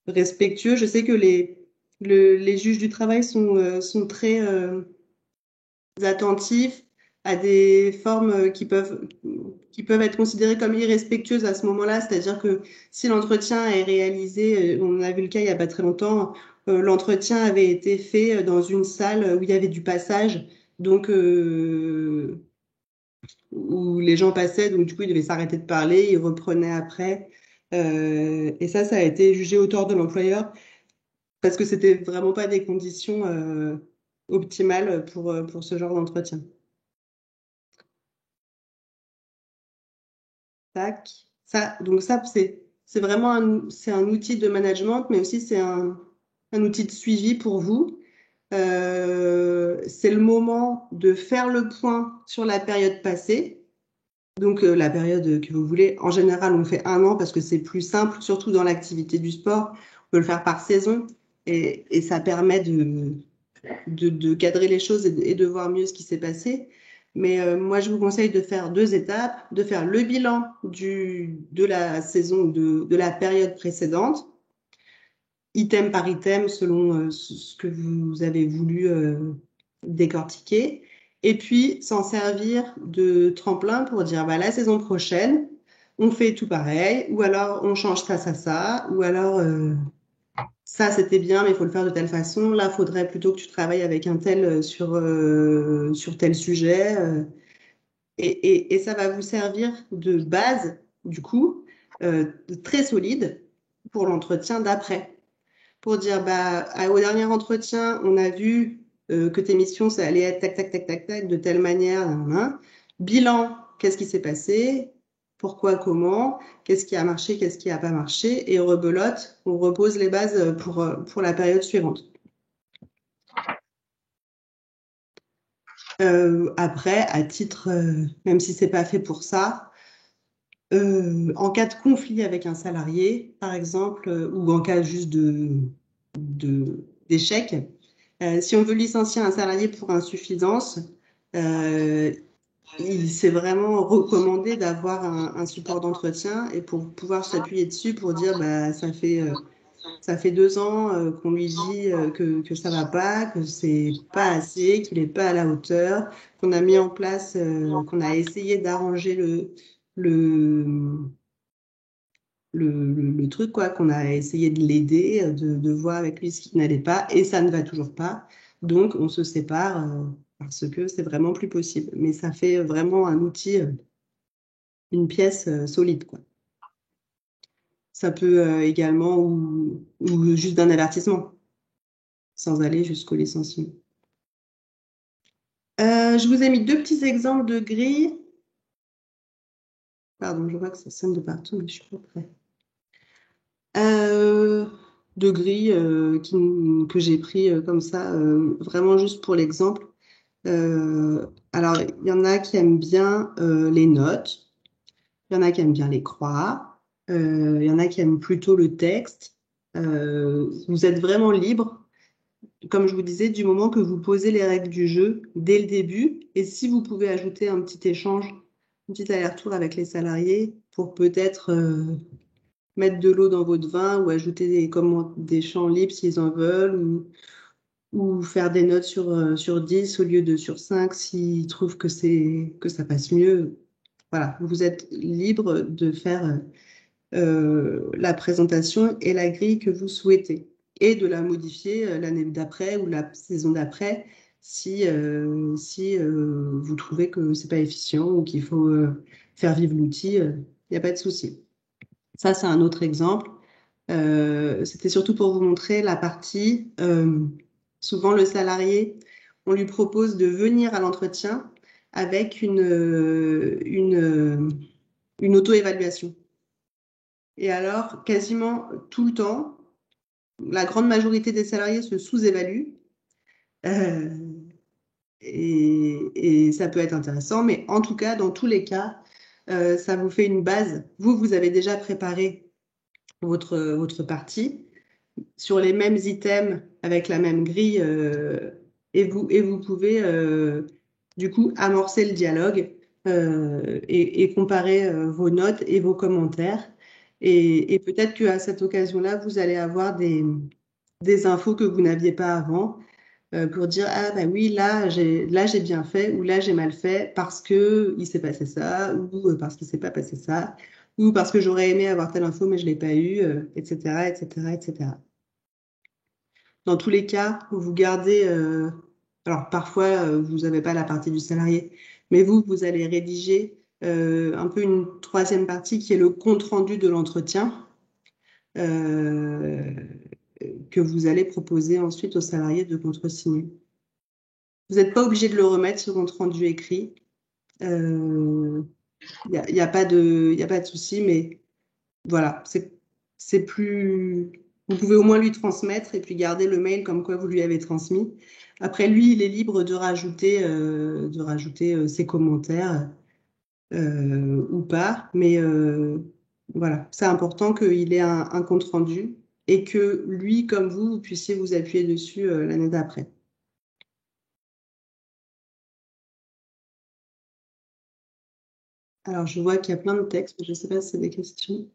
respectueux. Je sais que les juges du travail sont très attentifs à des formes qui peuvent être considérées comme irrespectueuses à ce moment-là. C'est-à-dire que si l'entretien est réalisé, on a vu le cas il n'y a pas très longtemps, l'entretien avait été fait dans une salle où il y avait du passage, donc où les gens passaient, donc du coup ils devaient s'arrêter de parler, ils reprenaient après. Et ça a été jugé au tort de l'employeur parce que c'était vraiment pas des conditions optimales pour ce genre d'entretien. Tac. Donc ça, c'est vraiment c'est un outil de management, mais aussi c'est un outil de suivi pour vous. C'est le moment de faire le point sur la période passée. Donc la période que vous voulez. En général, on fait 1 an parce que c'est plus simple, surtout dans l'activité du sport. On peut le faire par saison et ça permet de cadrer les choses et de voir mieux ce qui s'est passé. Mais moi, je vous conseille de faire 2 étapes, de faire le bilan de la saison, de la période précédente, item par item, selon ce que vous avez voulu décortiquer, et puis s'en servir de tremplin pour dire, bah, la saison prochaine, on fait tout pareil, ou alors on change ça, ou alors ça, c'était bien, mais il faut le faire de telle façon. Là, il faudrait plutôt que tu travailles avec un tel sur tel sujet. Et ça va vous servir de base, du coup, très solide pour l'entretien d'après. Pour dire, bah, au dernier entretien, on a vu que tes missions, ça allait être tac, tac, tac, tac, tac, de telle manière. Nan, nan. Bilan, qu'est-ce qui s'est passé? Pourquoi, comment? Qu'est-ce qui a marché? Qu'est-ce qui n'a pas marché? Et rebelote, on repose les bases pour la période suivante. Après, à titre, même si c'est pas fait pour ça, en cas de conflit avec un salarié, par exemple, ou en cas juste d'échec, si on veut licencier un salarié pour insuffisance, euh, c'est vraiment recommandé d'avoir un support d'entretien et pour pouvoir s'appuyer dessus pour dire bah, ça fait 2 ans qu'on lui dit que ça va pas, que c'est pas assez, qu'il est pas à la hauteur, qu'on a mis en place, qu'on a essayé d'arranger le, le truc, quoi, qu'on a essayé de l'aider, de voir avec lui ce qui n'allait pas, et ça ne va toujours pas. Donc, on se sépare parce que c'est vraiment plus possible. Mais ça fait vraiment un outil, une pièce solide, quoi. Ça peut également, ou juste d'un avertissement, sans aller jusqu'au licenciement. Je vous ai mis 2 petits exemples de grilles. Pardon, je vois que ça sonne de partout, mais je suis pas prête. De grilles que j'ai pris comme ça, vraiment juste pour l'exemple. Alors, il y en a qui aiment bien les notes, il y en a qui aiment bien les croix, il y en a qui aiment plutôt le texte. Vous êtes vraiment libre, comme je vous disais, du moment que vous posez les règles du jeu dès le début. Et si vous pouvez ajouter un petit échange, un petit aller-retour avec les salariés pour peut-être mettre de l'eau dans votre vin ou ajouter des champs libres s'ils en veulent ou faire des notes sur 10 au lieu de sur 5 s'ils trouvent que ça passe mieux. Voilà, vous êtes libre de faire la présentation et la grille que vous souhaitez et de la modifier l'année d'après ou la saison d'après si vous trouvez que c'est pas efficient ou qu'il faut faire vivre l'outil, il n'y a pas de souci. Ça, c'est un autre exemple. C'était surtout pour vous montrer la partie, souvent le salarié, on lui propose de venir à l'entretien avec une auto-évaluation. Et alors, quasiment tout le temps, la grande majorité des salariés se sous-évaluent. Euh, et ça peut être intéressant, mais en tout cas, dans tous les cas, ça vous fait une base. Vous avez déjà préparé votre partie sur les mêmes items avec la même grille et vous pouvez du coup amorcer le dialogue et comparer vos notes et vos commentaires. Et peut-être qu'à cette occasion-là, vous allez avoir des infos que vous n'aviez pas avant pour dire ah bah oui là j'ai bien fait ou là j'ai mal fait parce que il s'est passé ça ou parce qu'il s'est pas passé ça ou parce que j'aurais aimé avoir telle info mais je l'ai pas eu etc etc etc. Dans tous les cas, vous gardez, alors parfois, vous n'avez pas la partie du salarié, mais vous allez rédiger un peu une troisième partie qui est le compte-rendu de l'entretien euh, que vous allez proposer ensuite aux salariés de contresigner. Vous n'êtes pas obligé de le remettre, ce compte-rendu écrit. Il n'y a pas de souci, mais voilà, c'est plus. Vous pouvez au moins lui transmettre et puis garder le mail comme quoi vous lui avez transmis. Après, lui, il est libre de rajouter ses commentaires ou pas, mais voilà, c'est important qu'il ait un compte rendu et que lui, comme vous puissiez vous appuyer dessus l'année d'après. Alors, je vois qu'il y a plein de textes, mais je ne sais pas si c'est des questions.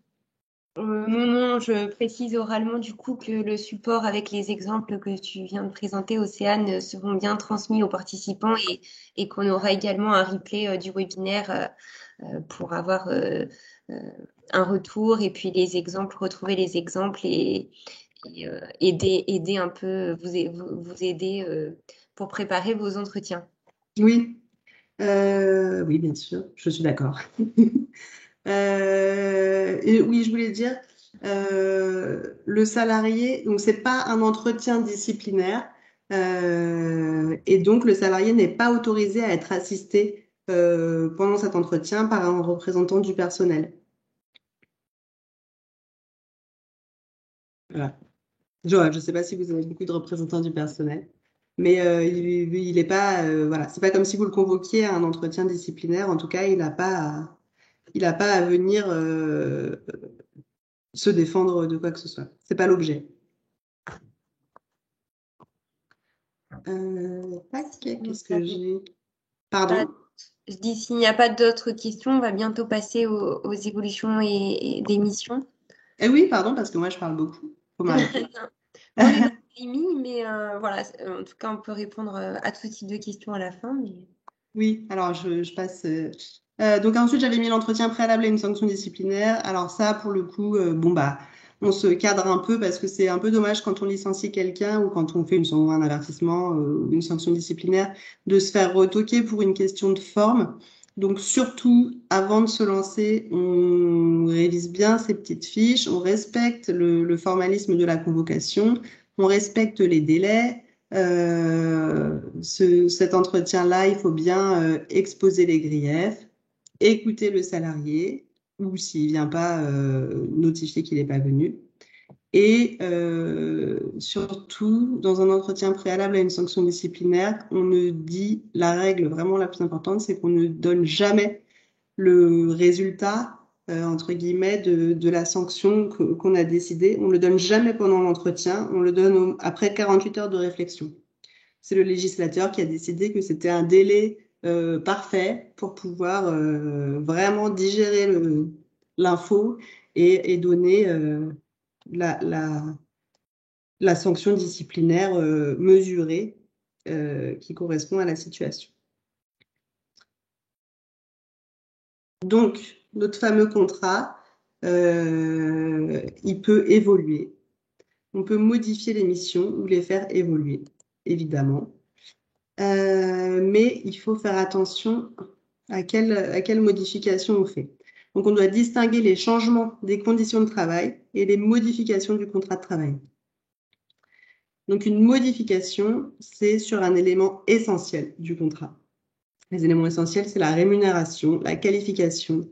Non, je précise oralement du coup que le support avec les exemples que tu viens de présenter, Océane, seront bien transmis aux participants et qu'on aura également un replay du webinaire pour avoir euh, un retour et puis les exemples, retrouver les exemples et, aider un peu, vous aider pour préparer vos entretiens. Oui, oui, bien sûr, je suis d'accord. Et oui, je voulais dire, le salarié, donc c'est pas un entretien disciplinaire, et donc le salarié n'est pas autorisé à être assisté pendant cet entretien par un représentant du personnel. Voilà. Je ne sais pas si vous avez beaucoup de représentants du personnel, mais il est pas, voilà, c'est pas comme si vous le convoquiez à un entretien disciplinaire. En tout cas, il n'a pas à venir se défendre de quoi que ce soit. C'est pas l'objet. Tac, qu'est-ce que j'ai? Pas- Pardon? Je dis, s'il n'y a pas d'autres questions, on va bientôt passer aux évolutions et des missions. Eh oui, pardon, parce que moi je parle beaucoup. Faut m'arrêter. On est dans les limites, mais voilà, en tout cas, on peut répondre à tout type de questions à la fin. Oui, alors je passe. Donc ensuite, j'avais mis l'entretien préalable à une sanction disciplinaire. Alors ça, pour le coup, bon bah, on se cadre un peu parce que c'est un peu dommage quand on licencie quelqu'un ou quand on fait un avertissement ou une sanction disciplinaire de se faire retoquer pour une question de forme. Donc surtout, avant de se lancer, on révise bien ces petites fiches, on respecte le formalisme de la convocation, on respecte les délais. Cet entretien-là, il faut bien exposer les griefs, écouter le salarié, ou s'il vient pas, notifier qu'il n'est pas venu. Et surtout, dans un entretien préalable à une sanction disciplinaire, on ne dit, la règle vraiment la plus importante, c'est qu'on ne donne jamais le résultat, entre guillemets, de la sanction qu'on a décidée. On ne le donne jamais pendant l'entretien, on le donne après 48 heures de réflexion. C'est le législateur qui a décidé que c'était un délai parfait pour pouvoir vraiment digérer l'info et donner la sanction disciplinaire mesurée qui correspond à la situation. Donc, notre fameux contrat, il peut évoluer. On peut modifier les missions ou les faire évoluer, évidemment. Mais il faut faire attention à quelle modification on fait. Donc, on doit distinguer les changements des conditions de travail et les modifications du contrat de travail. Donc, une modification, c'est sur un élément essentiel du contrat. Les éléments essentiels, c'est la rémunération, la qualification,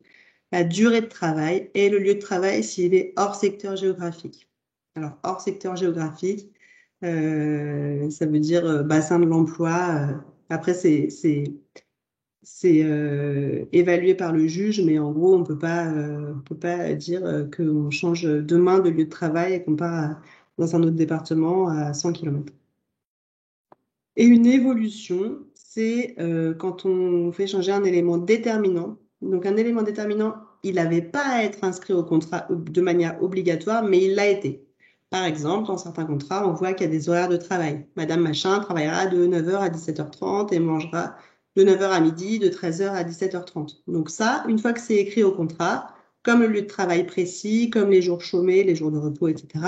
la durée de travail et le lieu de travail s'il est hors secteur géographique. Alors, hors secteur géographique, ça veut dire bassin de l'emploi. Après, c'est évalué par le juge, mais en gros, on peut pas dire qu'on change demain de lieu de travail et qu'on part dans un autre département à 100 km. Et une évolution, c'est quand on fait changer un élément déterminant. Donc, un élément déterminant, il n'avait pas à être inscrit au contrat de manière obligatoire, mais il l'a été. Par exemple, dans certains contrats, on voit qu'il y a des horaires de travail. Madame Machin travaillera de 9h à 17h30 et mangera de 9h à midi, de 13h à 17h30. Donc ça, une fois que c'est écrit au contrat, comme le lieu de travail précis, comme les jours chômés, les jours de repos, etc.,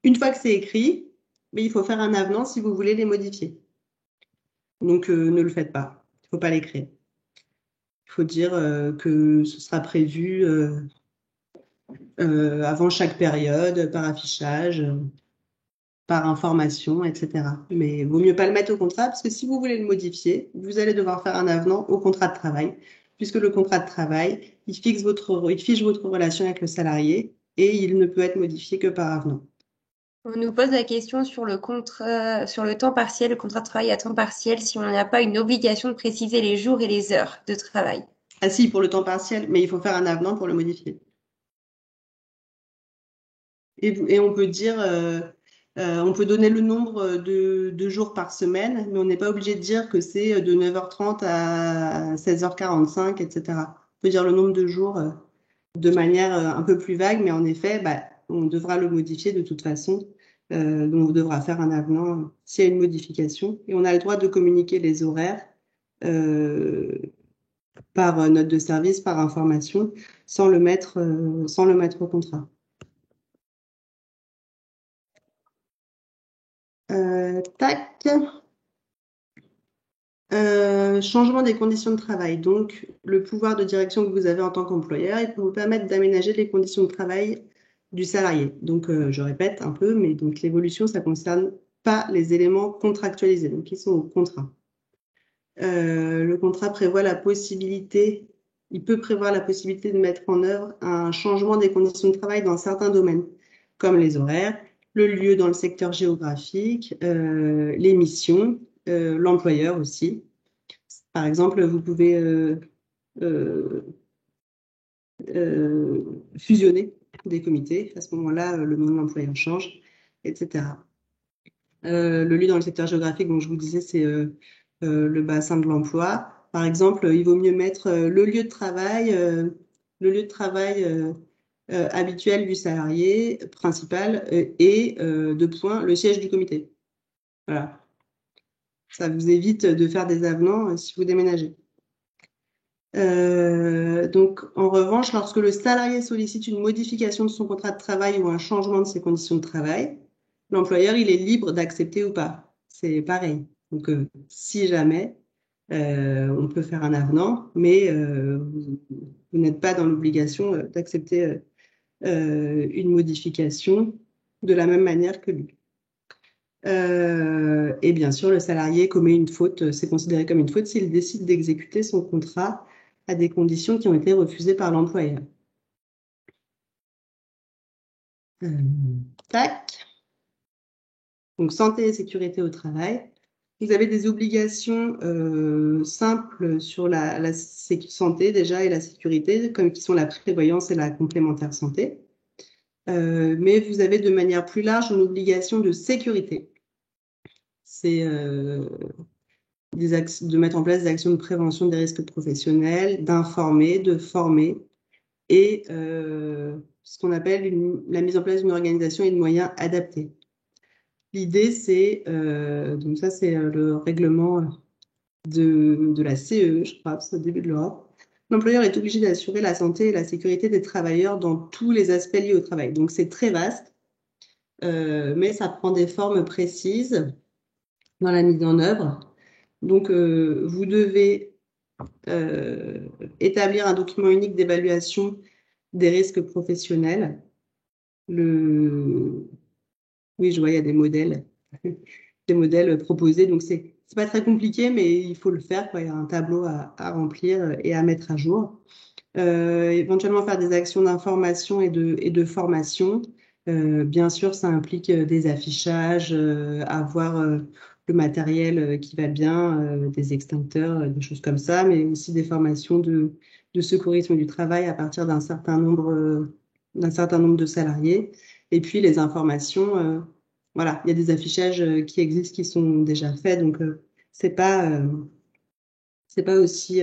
une fois que c'est écrit, mais il faut faire un avenant si vous voulez les modifier. Donc, ne le faites pas. Il ne faut pas l'écrire. Il faut dire que ce sera prévu avant chaque période, par affichage, par information, etc. Mais il vaut mieux pas le mettre au contrat parce que si vous voulez le modifier, vous allez devoir faire un avenant au contrat de travail, puisque le contrat de travail, il fiche votre relation avec le salarié et il ne peut être modifié que par avenant. On nous pose la question sur le temps partiel, le contrat de travail à temps partiel, si on n'a pas une obligation de préciser les jours et les heures de travail. Ah si, pour le temps partiel, mais il faut faire un avenant pour le modifier. Et on peut dire, on peut donner le nombre de jours par semaine, mais on n'est pas obligé de dire que c'est de 9h30 à 16h45, etc. On peut dire le nombre de jours de manière un peu plus vague, mais en effet, on devra le modifier de toute façon. Donc, on devra faire un avenant s'il y a une modification. Et on a le droit de communiquer les horaires par note de service, par information, sans le mettre au contrat. Tac. Changement des conditions de travail. Donc, le pouvoir de direction que vous avez en tant qu'employeur, il peut vous permettre d'aménager les conditions de travail du salarié. Donc, je répète un peu, mais donc l'évolution, ça ne concerne pas les éléments contractualisés, donc qui sont au contrat. Le contrat prévoit la possibilité, il peut prévoir la possibilité de mettre en œuvre un changement des conditions de travail dans certains domaines, comme les horaires, le lieu dans le secteur géographique, les missions, l'employeur aussi. Par exemple, vous pouvez fusionner des comités. À ce moment-là, le nom de l'employeur change, etc. Le lieu dans le secteur géographique, donc je vous disais, c'est le bassin de l'emploi. Par exemple, il vaut mieux mettre le lieu de travail habituel du salarié principal et de point le siège du comité. Voilà. Ça vous évite de faire des avenants si vous déménagez. Donc, en revanche, lorsque le salarié sollicite une modification de son contrat de travail ou un changement de ses conditions de travail, l'employeur, il est libre d'accepter ou pas. C'est pareil. Donc, si jamais, on peut faire un avenant, mais vous n'êtes pas dans l'obligation d'accepter une modification de la même manière que lui. Et bien sûr, le salarié commet une faute, c'est considéré comme une faute s'il décide d'exécuter son contrat à des conditions qui ont été refusées par l'employeur. Tac. Donc, santé et sécurité au travail. Vous avez des obligations simples sur la santé déjà et la sécurité, comme qui sont la prévoyance et la complémentaire santé. Mais vous avez de manière plus large une obligation de sécurité. C'est de mettre en place des actions de prévention des risques professionnels, d'informer, de former et ce qu'on appelle la mise en place d'une organisation et de moyens adaptés. L'idée, c'est, donc ça, c'est le règlement de la CE, je crois, c'est au début de l'Europe. L'employeur est obligé d'assurer la santé et la sécurité des travailleurs dans tous les aspects liés au travail. Donc, c'est très vaste, mais ça prend des formes précises dans la mise en œuvre. Donc, vous devez établir un document unique d'évaluation des risques professionnels. Oui, je vois, il y a des modèles, des modèles proposés. Donc, c'est pas très compliqué, mais il faut le faire, quoi. Il y a un tableau à remplir et à mettre à jour. Éventuellement faire des actions d'information et de formation. Bien sûr, ça implique des affichages, avoir le matériel qui va bien, des extincteurs, des choses comme ça, mais aussi des formations de secourisme du travail à partir d'un certain nombre de salariés. Et puis les informations, voilà, il y a des affichages qui existent, qui sont déjà faits, donc c'est pas euh, c'est pas aussi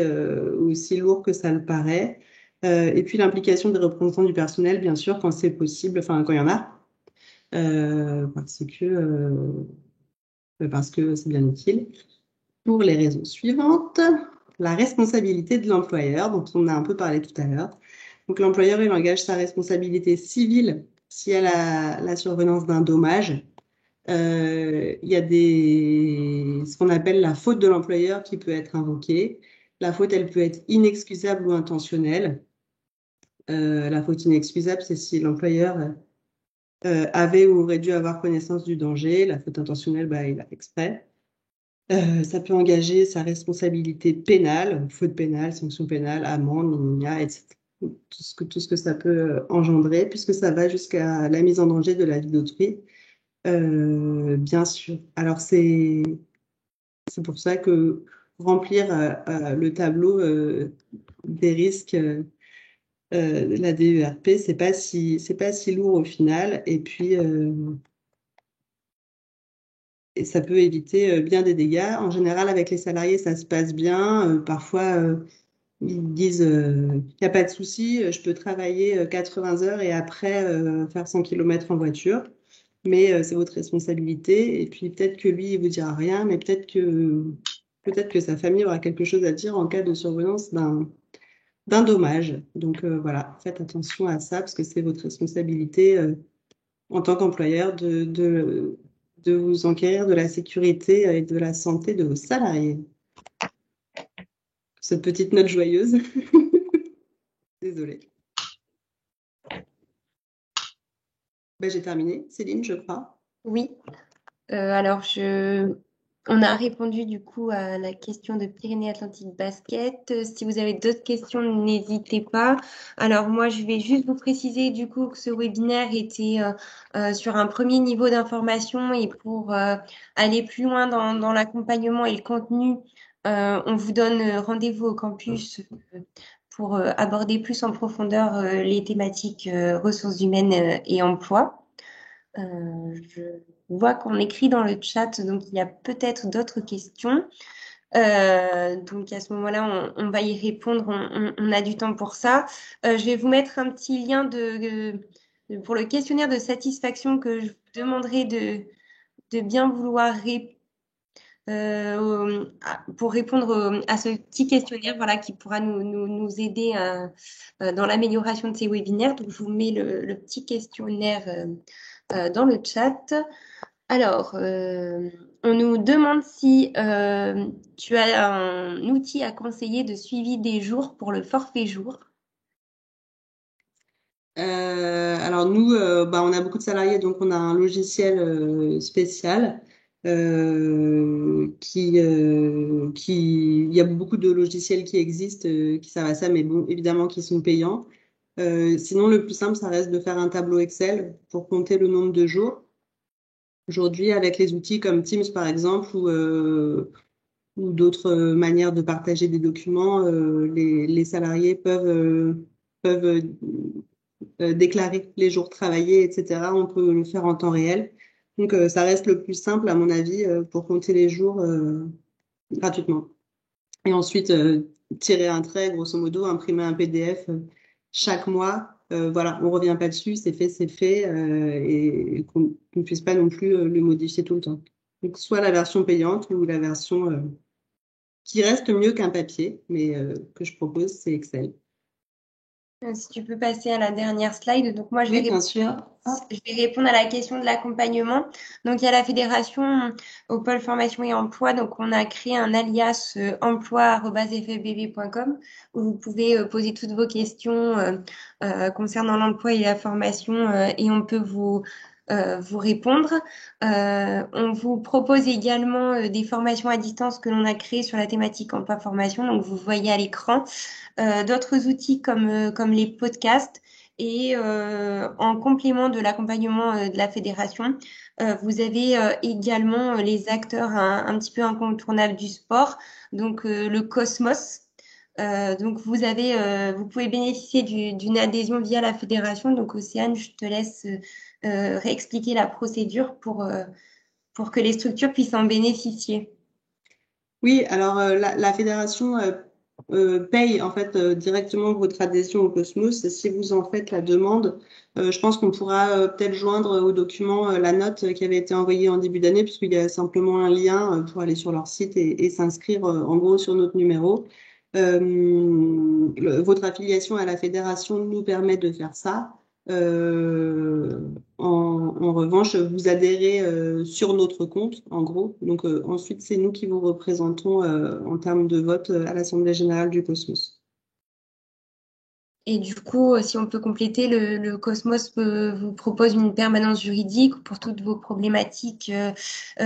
lourd que ça le paraît. Et puis l'implication des représentants du personnel, bien sûr, quand c'est possible, enfin quand il y en a, euh, parce que euh, parce que c'est bien utile. Pour les raisons suivantes, la responsabilité de l'employeur, dont on a un peu parlé tout à l'heure. Donc l'employeur, il engage sa responsabilité civile si elle a la survenance d'un dommage. Il y a ce qu'on appelle la faute de l'employeur qui peut être invoquée. La faute, elle peut être inexcusable ou intentionnelle. La faute inexcusable, c'est si l'employeur avait ou aurait dû avoir connaissance du danger. La faute intentionnelle, bah, il a fait exprès. Ça peut engager sa responsabilité pénale, faute pénale, sanction pénale, amende, etc. Tout ce que ça peut engendrer, puisque ça va jusqu'à la mise en danger de la vie d'autrui. Bien sûr. Alors, c'est pour ça que remplir le tableau des risques de la DERP, c'est pas si lourd au final. Et puis, et ça peut éviter bien des dégâts. En général, avec les salariés, ça se passe bien. Parfois, ils disent, il n'y a pas de souci, je peux travailler 80 heures et après faire 100 km en voiture. Mais c'est votre responsabilité. Et puis peut-être que lui, il vous dira rien, mais peut-être que sa famille aura quelque chose à dire en cas de survenance d'un dommage. Donc voilà, faites attention à ça parce que c'est votre responsabilité en tant qu'employeur de vous enquérir de la sécurité et de la santé de vos salariés. Cette petite note joyeuse. Désolée. Ben, j'ai terminé. Céline, je crois. Oui. Alors, on a répondu du coup à la question de Pyrénées-Atlantiques Basket. Si vous avez d'autres questions, n'hésitez pas. Alors, moi, je vais juste vous préciser du coup que ce webinaire était sur un premier niveau d'information et pour aller plus loin dans l'accompagnement et le contenu, on vous donne rendez-vous au campus pour aborder plus en profondeur les thématiques ressources humaines et emploi. Je vois qu'on écrit dans le chat, donc il y a peut-être d'autres questions. Donc à ce moment-là, on va y répondre, on a du temps pour ça. Je vais vous mettre un petit lien pour le questionnaire de satisfaction que je vous demanderai de bien vouloir pour répondre à ce petit questionnaire voilà, qui pourra nous aider dans l'amélioration de ces webinaires. Donc je vous mets le petit questionnaire dans le chat. Alors, on nous demande si tu as un outil à conseiller de suivi des jours pour le forfait jour. Alors nous, bah, on a beaucoup de salariés, donc on a un logiciel spécial il y a beaucoup de logiciels qui existent qui servent à ça, mais bon, évidemment qui sont payants. Sinon, le plus simple, ça reste de faire un tableau Excel pour compter le nombre de jours. Aujourd'hui, avec les outils comme Teams, par exemple, ou d'autres manières de partager des documents, les salariés peuvent déclarer les jours travaillés, etc. On peut le faire en temps réel. Donc, ça reste le plus simple, à mon avis, pour compter les jours gratuitement. Et ensuite, tirer un trait, grosso modo, imprimer un PDF chaque mois voilà, on revient pas dessus, c'est fait, et qu'on ne puisse pas non plus le modifier tout le temps. Donc, soit la version payante ou la version qui reste mieux qu'un papier, mais que je propose, c'est Excel. Si tu peux passer à la dernière slide. Donc, moi, Oui, bien sûr. je vais répondre à la question de l'accompagnement. Donc, il y a la fédération au pôle formation et emploi. Donc, on a créé un alias emploi@ffbb.com où vous pouvez poser toutes vos questions concernant l'emploi et la formation et on peut vous répondre. On vous propose également des formations à distance que l'on a créées sur la thématique emploi-formation. Donc, vous voyez à l'écran d'autres outils comme les podcasts. Et en complément de l'accompagnement de la fédération, vous avez également les acteurs un petit peu incontournables du sport, donc le Cosmos. Donc vous pouvez bénéficier d'une adhésion via la fédération. Donc Océane, je te laisse réexpliquer la procédure pour que les structures puissent en bénéficier. Oui, alors la fédération paye en fait directement votre adhésion au Cosmos. Et si vous en faites la demande, je pense qu'on pourra peut-être joindre au document la note qui avait été envoyée en début d'année, puisqu'il y a simplement un lien pour aller sur leur site et s'inscrire en gros sur notre numéro. Votre affiliation à la fédération nous permet de faire ça. En revanche, vous adhérez sur notre compte, en gros. Donc ensuite, c'est nous qui vous représentons en termes de vote à l'Assemblée générale du Cosmos. Et du coup, si on peut compléter, le Cosmos vous propose une permanence juridique pour toutes vos problématiques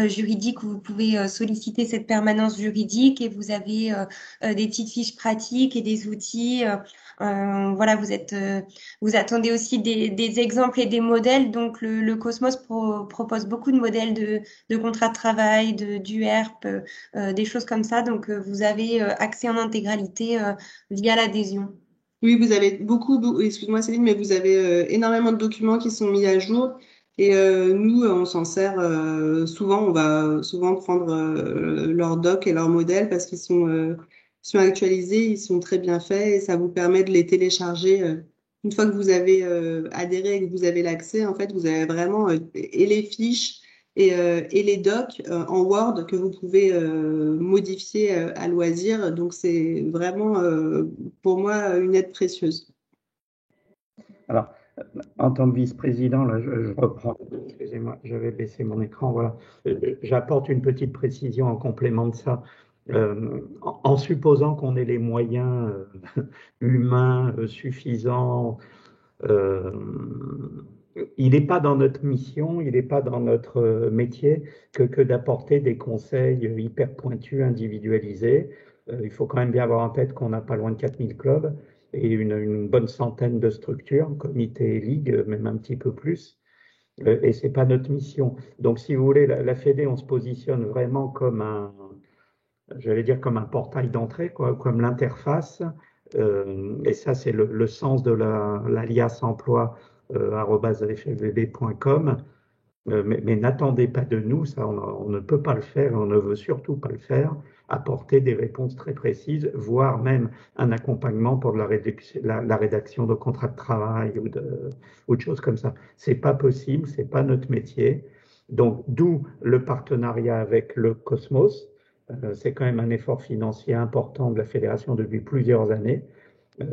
juridiques. Vous pouvez solliciter cette permanence juridique et vous avez des petites fiches pratiques et des outils. Voilà, vous attendez aussi des exemples et des modèles. Donc, le Cosmos propose beaucoup de modèles de contrats de travail, d'URP, des choses comme ça. Donc, vous avez accès en intégralité via l'adhésion. Oui, vous avez excuse-moi Céline, mais vous avez énormément de documents qui sont mis à jour. Et nous, on s'en sert souvent. On va souvent prendre leurs docs et leurs modèles parce qu'ils sont actualisés, ils sont très bien faits et ça vous permet de les télécharger. Une fois que vous avez adhéré et que vous avez l'accès, en fait, vous avez vraiment et les fiches et les docs en Word que vous pouvez modifier à loisir. Donc, c'est vraiment pour moi une aide précieuse. Alors, en tant que vice-président, là, je reprends, excusez-moi, je vais baisser mon écran, voilà. J'apporte une petite précision en complément de ça. En supposant qu'on ait les moyens humains suffisants, euh, il n'est pas dans notre mission, il n'est pas dans notre métier que d'apporter des conseils hyper pointus, individualisés. Il faut quand même bien avoir en tête qu'on n'a pas loin de 4000 clubs et une bonne centaine de structures, comités et ligues, même un petit peu plus. Et c'est pas notre mission. Donc, si vous voulez, la Fédé, on se positionne vraiment comme j'allais dire comme un portail d'entrée, quoi, comme l'interface. Et ça, c'est le sens de l'alias emploi @fvb.com. Mais n'attendez pas de nous, ça, on ne peut pas le faire, et on ne veut surtout pas le faire, apporter des réponses très précises, voire même un accompagnement pour la rédaction de contrats de travail ou de choses comme ça. C'est pas possible, c'est pas notre métier. Donc, d'où le partenariat avec le Cosmos. C'est quand même un effort financier important de la fédération depuis plusieurs années.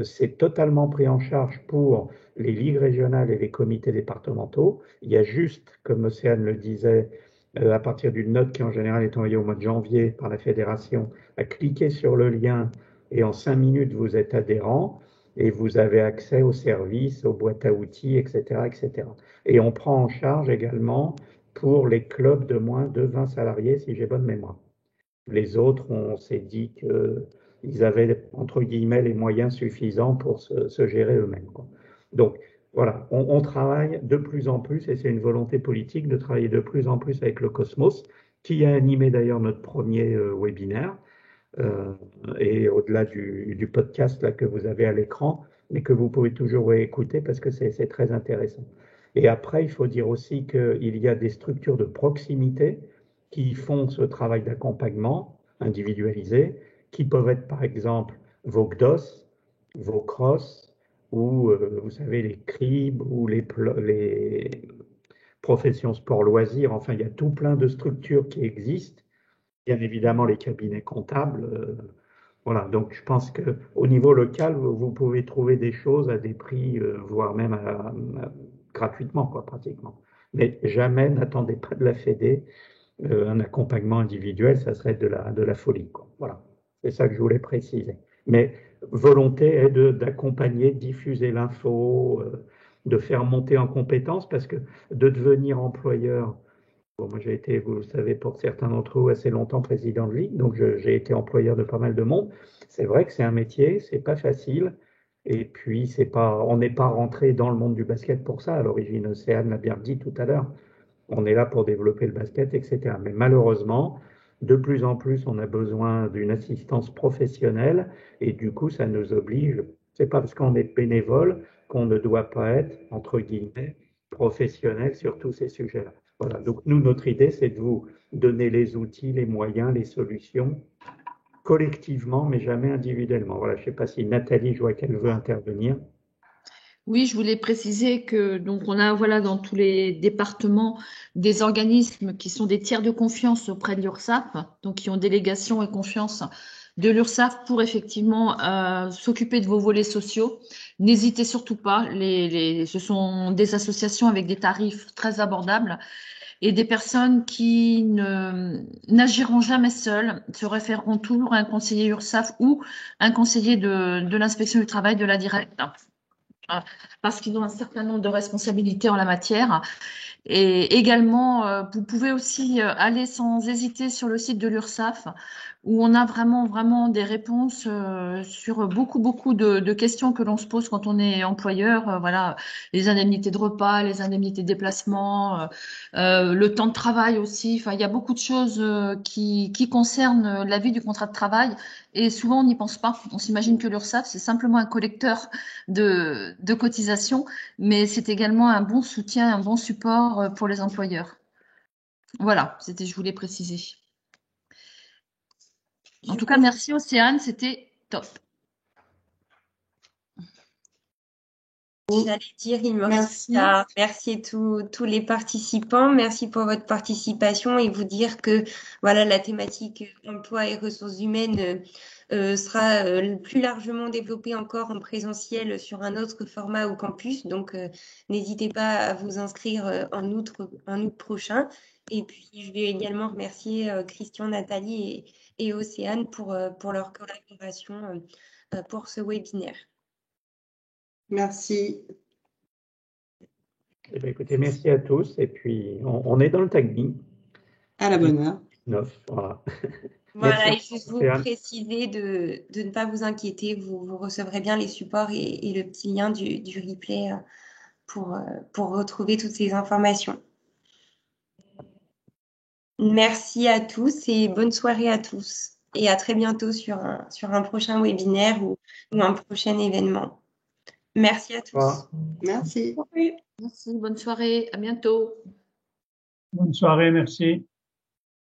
C'est totalement pris en charge pour les ligues régionales et les comités départementaux. Il y a juste, comme Océane le disait, à partir d'une note qui en général est envoyée au mois de janvier par la fédération, à cliquer sur le lien et en 5 minutes vous êtes adhérent et vous avez accès aux services, aux boîtes à outils, etc., etc. Et on prend en charge également pour les clubs de moins de 20 salariés, si j'ai bonne mémoire. Les autres, on s'est dit qu'ils avaient, entre guillemets, les moyens suffisants pour se gérer eux-mêmes, quoi. Donc, voilà, on travaille de plus en plus, et c'est une volonté politique de travailler de plus en plus avec le Cosmos, qui a animé d'ailleurs notre premier webinaire, euh, et au-delà du podcast là, que vous avez à l'écran, mais que vous pouvez toujours écouter parce que c'est très intéressant. Et après, il faut dire aussi qu'il y a des structures de proximité qui font ce travail d'accompagnement individualisé, qui peuvent être par exemple vos GDOS, vos CROSS, ou vous savez, les CRIB ou les professions sport-loisirs. Enfin, il y a tout plein de structures qui existent. Bien évidemment, les cabinets comptables. Voilà, donc je pense qu'au niveau local, vous pouvez trouver des choses à des prix, voire même gratuitement, quoi, pratiquement. Mais jamais n'attendez pas de la Fédé un accompagnement individuel, ça serait de la folie, quoi. Voilà, c'est ça que je voulais préciser. Mais volonté est d'accompagner, diffuser l'info, de faire monter en compétences, parce que de devenir employeur, bon, moi j'ai été, vous le savez, pour certains d'entre vous, assez longtemps président de ligue, donc j'ai été employeur de pas mal de monde. C'est vrai que c'est un métier, c'est pas facile. Et puis, on n'est pas rentré dans le monde du basket pour ça. À l'origine, Océane l'a bien dit tout à l'heure. On est là pour développer le basket, etc. Mais malheureusement, de plus en plus, on a besoin d'une assistance professionnelle et du coup, ça nous oblige. C'est pas parce qu'on est bénévole qu'on ne doit pas être, entre guillemets, professionnel sur tous ces sujets-là. Voilà. Donc, nous, notre idée, c'est de vous donner les outils, les moyens, les solutions collectivement, mais jamais individuellement. Voilà. Je ne sais pas si Nathalie, je vois qu'elle veut intervenir. Oui, je voulais préciser que donc on a voilà dans tous les départements des organismes qui sont des tiers de confiance auprès de l'URSSAF, donc qui ont délégation et confiance de l'URSSAF pour effectivement s'occuper de vos volets sociaux. N'hésitez surtout pas, ce sont des associations avec des tarifs très abordables et des personnes qui n'agiront jamais seules, se référeront toujours à un conseiller URSSAF ou un conseiller de l'inspection du travail de la directe, parce qu'ils ont un certain nombre de responsabilités en la matière. Et également, vous pouvez aussi aller sans hésiter sur le site de l'URSSAF où on a vraiment des réponses sur beaucoup de questions que l'on se pose quand on est employeur. Voilà, les indemnités de repas, les indemnités de déplacement, le temps de travail aussi. Enfin, il y a beaucoup de choses qui concernent la vie du contrat de travail et souvent on n'y pense pas. On s'imagine que l'URSSAF, c'est simplement un collecteur de cotisations, mais c'est également un bon soutien, un bon support pour les employeurs. Voilà, je voulais préciser. En tout cas, merci Océane, c'était top. J'allais dire, il me reste à remercier tous les participants. Merci pour votre participation et vous dire que voilà, la thématique emploi et ressources humaines sera plus largement développée encore en présentiel sur un autre format au campus. Donc, n'hésitez pas à vous inscrire en août prochain. Et puis, je vais également remercier Christian, Nathalie et Océane pour leur collaboration pour ce webinaire. Merci. Eh bien, écoutez, merci à tous. Et puis, on est dans le timing. À la bonne heure. 9, voilà. Voilà, Merci, et juste vous Océane. préciser de ne pas vous inquiéter, vous recevrez bien les supports et le petit lien du replay pour retrouver toutes ces informations. Merci à tous et bonne soirée à tous. Et à très bientôt sur un prochain webinaire ou un prochain événement. Merci à tous. Au revoir. Merci. Merci, bonne soirée, à bientôt. Bonne soirée, merci.